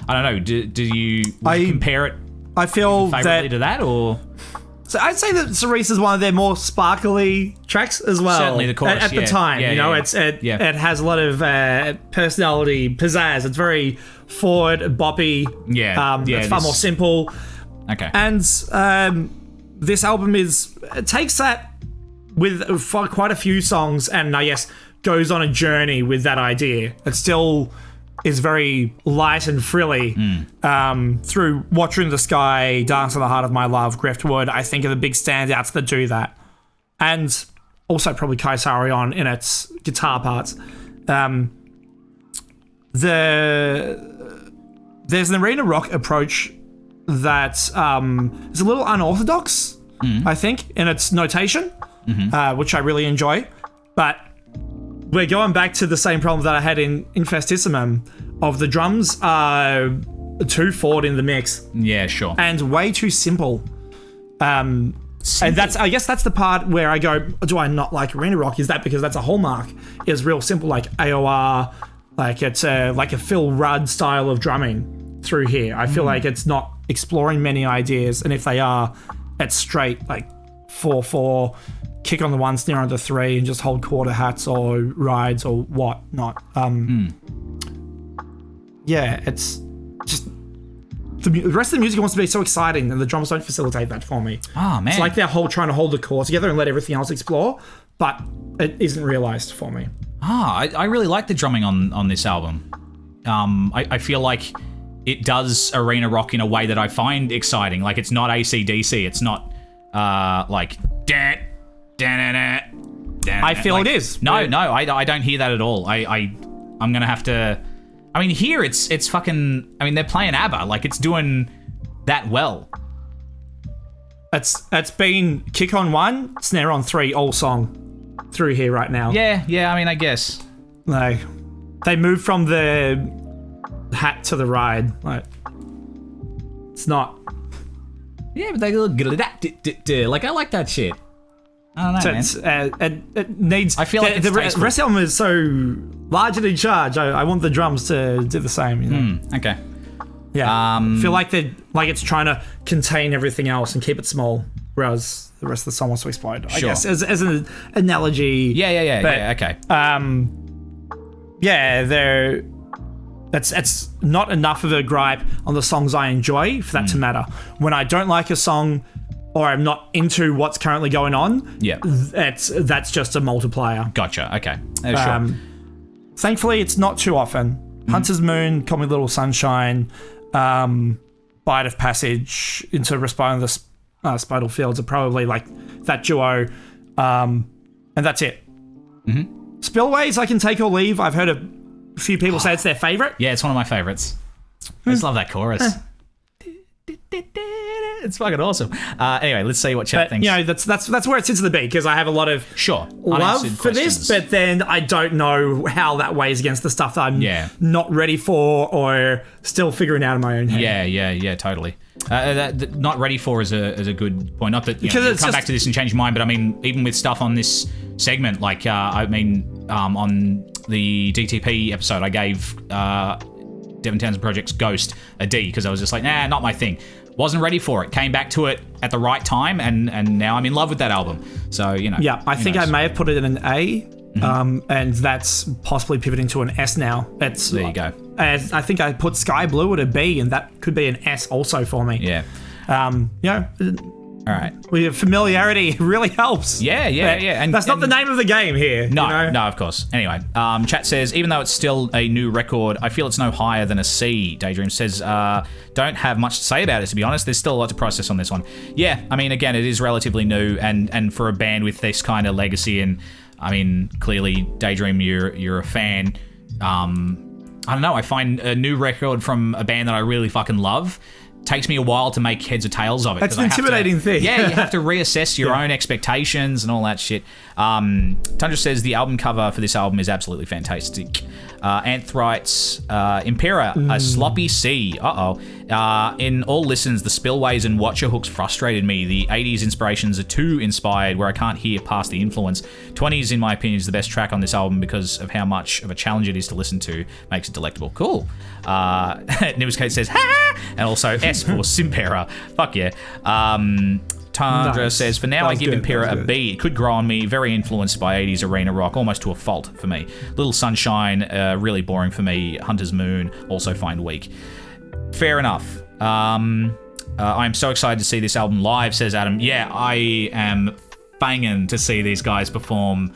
A: don't know, do you compare it
B: I feel
A: favorably to that, or...
B: So I'd say that Cerise is one of their more sparkly tracks as well.
A: Certainly the chorus,
B: at the time.
A: Yeah.
B: It has a lot of personality, pizzazz. It's very forward, boppy. It's far more simple.
A: Okay.
B: And this album it takes that with quite a few songs, and I guess goes on a journey with that idea. It still is very light and frilly. Through Watcher in the Sky, Dance in the Heart of My Love, Griftwood, I think are the big standouts that do that. And also probably Kaisarion in its guitar parts. There's an arena rock approach that is a little unorthodox, I think, in its notation, which I really enjoy. But we're going back to the same problem that I had in Infestissumam, of the drums are too forward in the mix.
A: Yeah, sure.
B: And way too simple. And I guess that's the part where I go, do I not like arena rock? Is that because that's a hallmark? It's real simple, like AOR, like it's like a Phil Rudd style of drumming through here. I feel like it's not exploring many ideas, and if they are, it's straight like 4/4, kick on the 1, snare on the 3, and just hold quarter hats or rides or whatnot. Yeah, it's just the rest of the music wants to be so exciting, and the drums don't facilitate that for me.
A: Oh man,
B: it's like they're trying to hold the core together and let everything else explore, but it isn't realized for me.
A: I really like the drumming on this album. I feel like it does arena rock in a way that I find exciting. Like, it's not AC/DC. It's not like I
B: feel
A: like,
B: it is.
A: No, I don't hear that at all. I'm gonna have to. I mean, here it's fucking. I mean, they're playing ABBA. Like, it's doing that well.
B: It's been kick on 1, snare on 3 all song through here right now.
A: Yeah. I mean, I guess.
B: Like, they moved from the hat to the ride. Like, it's not.
A: Yeah, but they look good. Like, I like that shit. I don't know, man.
B: It needs.
A: I feel like it's
B: the rest of the album is so large and in charge. I want the drums to do the same. You know?
A: Okay.
B: Yeah. I feel like it's trying to contain everything else and keep it small, whereas the rest of the song wants to explode.
A: Sure.
B: I guess as an analogy.
A: Yeah.
B: But,
A: Okay.
B: Yeah, it's not enough of a gripe on the songs I enjoy for that to matter. When I don't like a song, or I'm not into what's currently going on, that's just a multiplier.
A: Gotcha. Okay. Sure.
B: Thankfully, it's not too often. Hunter's Moon, Call Me Little Sunshine, Bite of Passage, into Responding to the Spital Fields are probably like that duo, and that's it. Spillways, I can take or leave. I've heard a few people say it's their favourite.
A: Yeah, it's one of my favourites. I just love that chorus. It's fucking awesome. Anyway, let's see what chat thinks.
B: You know, that's where it sits in the beat, because I have a lot of love for this, but then I don't know how that weighs against the stuff that I'm not ready for or still figuring out in my own head.
A: Yeah, totally. That not ready for is a good point. Not that you'll come back to this and change your mind, but I mean, even with stuff on this segment, like on the DTP episode, I gave Devin Townsend Project's Ghost a D because I was just like, nah, not my thing. Wasn't ready for it. Came back to it at the right time, and now I'm in love with that album. So, you know.
B: Yeah, I think I may have put it in an A, and that's possibly pivoting to an S now. There
A: you go.
B: I think I put Sky Blue at a B, and that could be an S also for me.
A: Yeah.
B: All right. Well, your familiarity really helps.
A: Yeah.
B: And that's not the name of the game here.
A: No,
B: you know?
A: No, of course. Anyway, chat says, even though it's still a new record, I feel it's no higher than a C. Daydream says, don't have much to say about it, to be honest. There's still a lot to process on this one. Yeah, I mean, again, it is relatively new, and for a band with this kind of legacy, and I mean, clearly, Daydream, you're a fan. I don't know, I find a new record from a band that I really fucking love takes me a while to make heads or tails of it.
B: That's an intimidating thing.
A: Yeah, you have to reassess your own expectations and all that shit. Tundra says the album cover for this album is absolutely fantastic. Anth writes, IMPERA, a sloppy C. In all listens, the spillways and watcher hooks frustrated me. The 80s inspirations are too inspired where I can't hear past the influence. 20s, in my opinion, is the best track on this album because of how much of a challenge it is to listen to. Makes it delectable. Cool. Nibus Kate says, ha! And also S for Simpera. Fuck yeah. Tandra
B: Nice.
A: says, for now
B: That
A: I
B: was
A: give
B: good,
A: IMPERA
B: that
A: a
B: was
A: B. It could grow on me. Very influenced by 80s arena rock, almost to a fault for me. Little Sunshine, really boring for me. Hunter's Moon, also find weak. Fair enough. I'm so excited to see this album live, says Adam. Yeah, I am banging to see these guys perform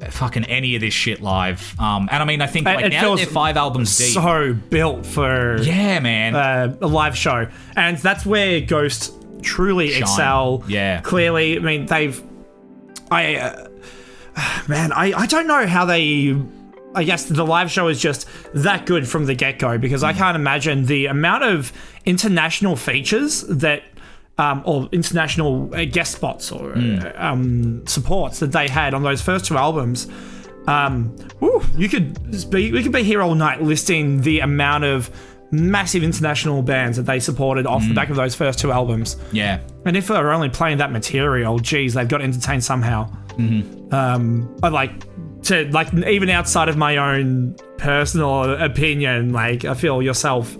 A: fucking any of this shit live. And I mean, I think like now that they're 5 albums deep.
B: So built for
A: Yeah, man.
B: a live show. And that's where Ghost truly
A: Shine.
B: excel.
A: Yeah.
B: Clearly, I mean, I don't know how they... I guess the live show is just that good from the get-go, because I can't imagine the amount of international features that, or international guest spots or supports that they had on those first 2 albums. We could be here all night listing the amount of massive international bands that they supported off the back of those first 2 albums.
A: Yeah.
B: And if they're only playing that material, geez, they've got entertained somehow. Even outside of my own personal opinion, like, I feel yourself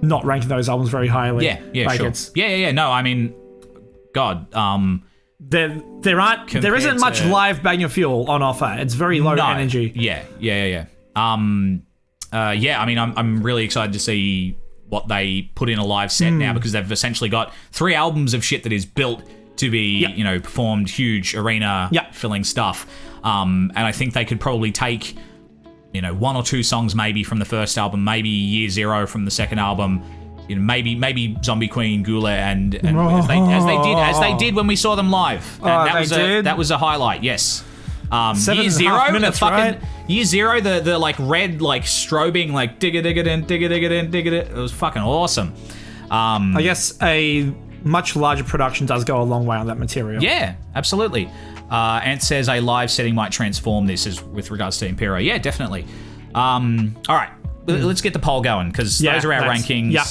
B: not ranking those albums very highly.
A: Yeah,
B: like,
A: sure. Yeah. No, I mean, God,
B: there isn't much live Bang Your Fuel on offer. It's very low energy.
A: Yeah. I mean, I'm really excited to see what they put in a live set now, because they've essentially got 3 albums of shit that is built to be, performed, huge arena filling stuff. And I think they could probably take, 1 or 2 songs maybe from the first album, maybe Year Zero from the second album, maybe Zombie Queen, Gula, and as they did when we saw them live. And that was a highlight. Yes. Year Zero,
B: minutes,
A: the fucking
B: right?
A: Year Zero, the like red like strobing like digga digga din digga digga din digga. It was fucking awesome.
B: I guess a much larger production does go a long way on that material.
A: Yeah, absolutely. Ant says a live setting might transform this as with regards to IMPERA. Yeah, definitely. All right, let's get the poll going, because those are our rankings.
B: Yeah.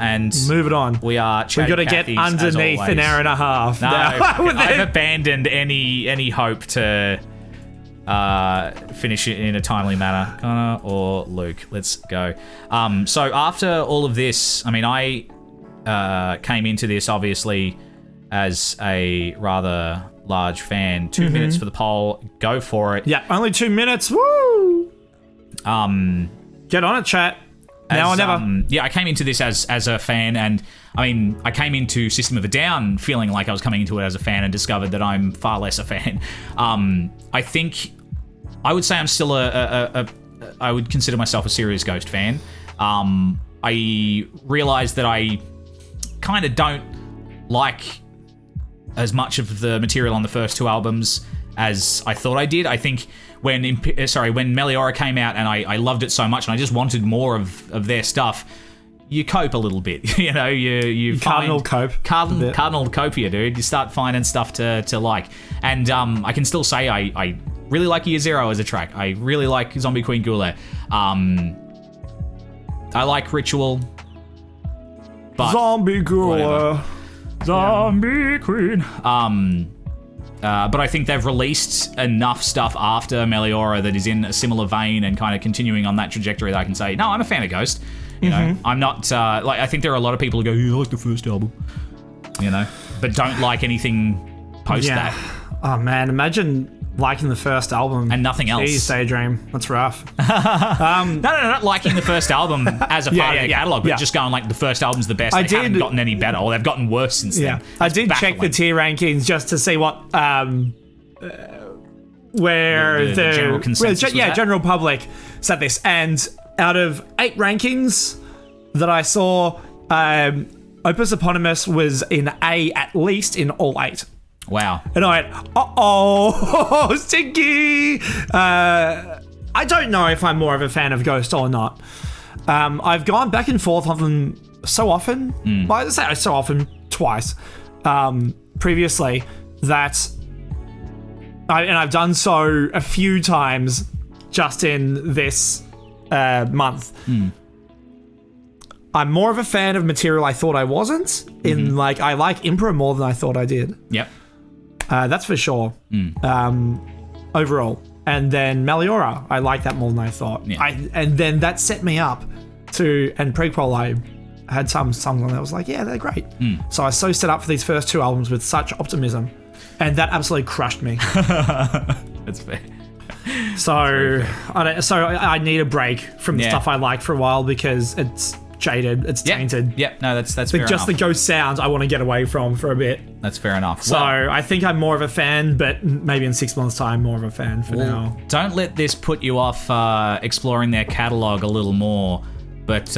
A: And
B: move it on.
A: We are.
B: We've got to get underneath an hour and a half.
A: No,
B: now.
A: I've abandoned any hope to finish it in a timely manner. Connor or Luke, let's go. So after all of this, I mean, I came into this obviously as a rather large fan. 2 minutes for the poll. Go for it.
B: Yeah, only 2 minutes. Woo! Get on it, chat. Now or never.
A: Yeah, I came into this as a fan, and I mean, I came into System of a Down feeling like I was coming into it as a fan, and discovered that I'm far less a fan. I think I would say I'm still I would consider myself a serious Ghost fan. I realized that I kind of don't like as much of the material on the first 2 albums as I thought I did. I think when Meliora came out, and I loved it so much, and I just wanted more of their stuff, you cope a little bit. You
B: cardinal
A: copia, dude. You start finding stuff to like. And I can still say I really like Year Zero as a track. I really like Zombie Queen Gula. I like Ritual. But
B: Zombie Gula.
A: Zombie Queen. But I think they've released enough stuff after Meliora that is in a similar vein and kind of continuing on that trajectory that I can say, no, I'm a fan of Ghost. You know, I'm not, I think there are a lot of people who go, I like the first album, but don't like anything post that.
B: Oh, man, imagine liking the first album.
A: And nothing else.
B: Jeez, Daydream. That's rough.
A: No, not liking the first album as a part of the catalogue, but just going like the first album's the best. They haven't gotten any better, or they've gotten worse since then.
B: I did check the tier rankings just to see what where the
A: general consensus
B: general public said this. And out of 8 rankings that I saw, Opus Eponymous was in A at least in all 8.
A: Wow.
B: And I went, stinky. I don't know if I'm more of a fan of Ghost or not. I've gone back and forth on them so often. Well, I say so often, twice previously, that I've done so a few times just in this month. I'm more of a fan of material I thought I wasn't. In like, I like IMPERA more than I thought I did.
A: Yep.
B: That's for sure. Overall. And then Meliora, I like that more than I thought.
A: Yeah.
B: And then that set me up to, and Prequelle, I had some songs on that I was like, yeah, they're great. So I so set up for these first 2 albums with such optimism, and that absolutely crushed me.
A: That's fair.
B: So I need a break from the stuff I liked for a while because it's jaded, it's tainted.
A: Yep, no, that's fair enough.
B: Just the ghost sounds I want to get away from for a bit.
A: That's fair enough.
B: So I think I'm more of a fan, but maybe in 6 months' time, more of a fan for now.
A: Don't let this put you off exploring their catalogue a little more. But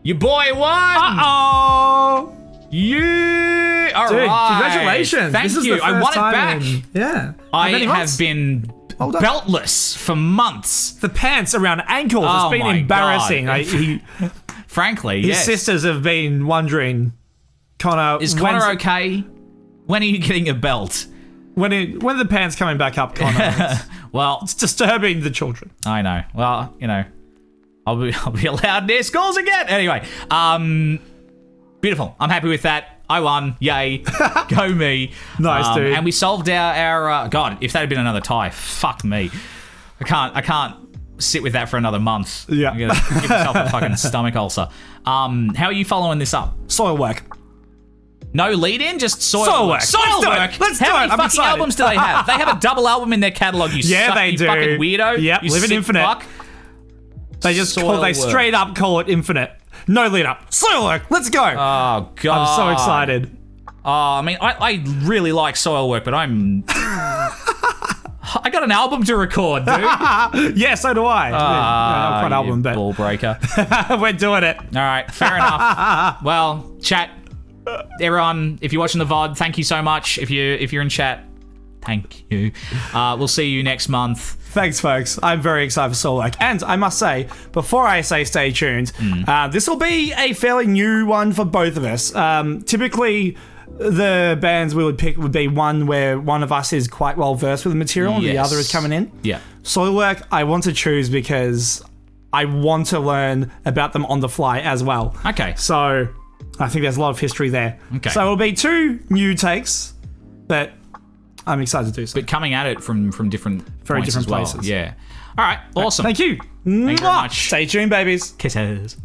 A: your boy won!
B: Uh-oh!
A: All
B: Dude,
A: right.
B: Congratulations.
A: Thank
B: this is
A: you.
B: The first
A: I want it
B: time
A: back.
B: Yeah.
A: I have been beltless for months.
B: The pants around ankles.
A: Oh
B: It's been
A: my
B: embarrassing.
A: God. Frankly,
B: his
A: yes.
B: sisters have been wondering, Connor.
A: Is Connor okay? When are you getting a belt?
B: When are the pants coming back up, Connor?
A: Well,
B: it's disturbing the children.
A: I know. Well, I'll be allowed near schools again. Anyway, beautiful. I'm happy with that. I won. Yay. Go me.
B: Nice, dude.
A: And we solved our God, if that had been another tie, fuck me. I can't sit with that for another month.
B: Yeah.
A: I'm gonna give myself a fucking stomach ulcer. How are you following this up?
B: Soil work.
A: No lead in, just soil work.
B: Soil work. Let's do it.
A: How many
B: I'm
A: fucking
B: excited.
A: albums do they have? They have a double album in their catalogue, you
B: they do.
A: fucking weirdo.
B: Yep,
A: you
B: live in
A: sick
B: infinite.
A: fuck.
B: They straight up call it infinite. No lead up. Soil work. Let's go.
A: Oh, God.
B: I'm so excited.
A: Oh, I mean, I really like soil work, but I got an album to record, dude.
B: Yeah, so do I. Not quite album, but
A: ball breaker.
B: we're doing it.
A: All right, fair enough. Well, chat, everyone, if you're watching the VOD, thank you so much. If you're in chat, thank you. We'll see you next month.
B: Thanks, folks. I'm very excited for Soul Work. And I must say, before I say stay tuned, this will be a fairly new one for both of us. Typically, the bands we would pick would be one where one of us is quite well versed with the material and the other is coming in.
A: Yeah.
B: Soil Work, I want to choose because I want to learn about them on the fly as well.
A: Okay.
B: So I think there's a lot of history there.
A: Okay.
B: So it'll be 2 new takes, but I'm excited to do so.
A: But coming at it from different
B: Very
A: points
B: different
A: as well.
B: places.
A: Yeah. All right. Awesome.
B: Thank you.
A: Thank you very much.
B: Stay tuned, babies.
A: Kisses.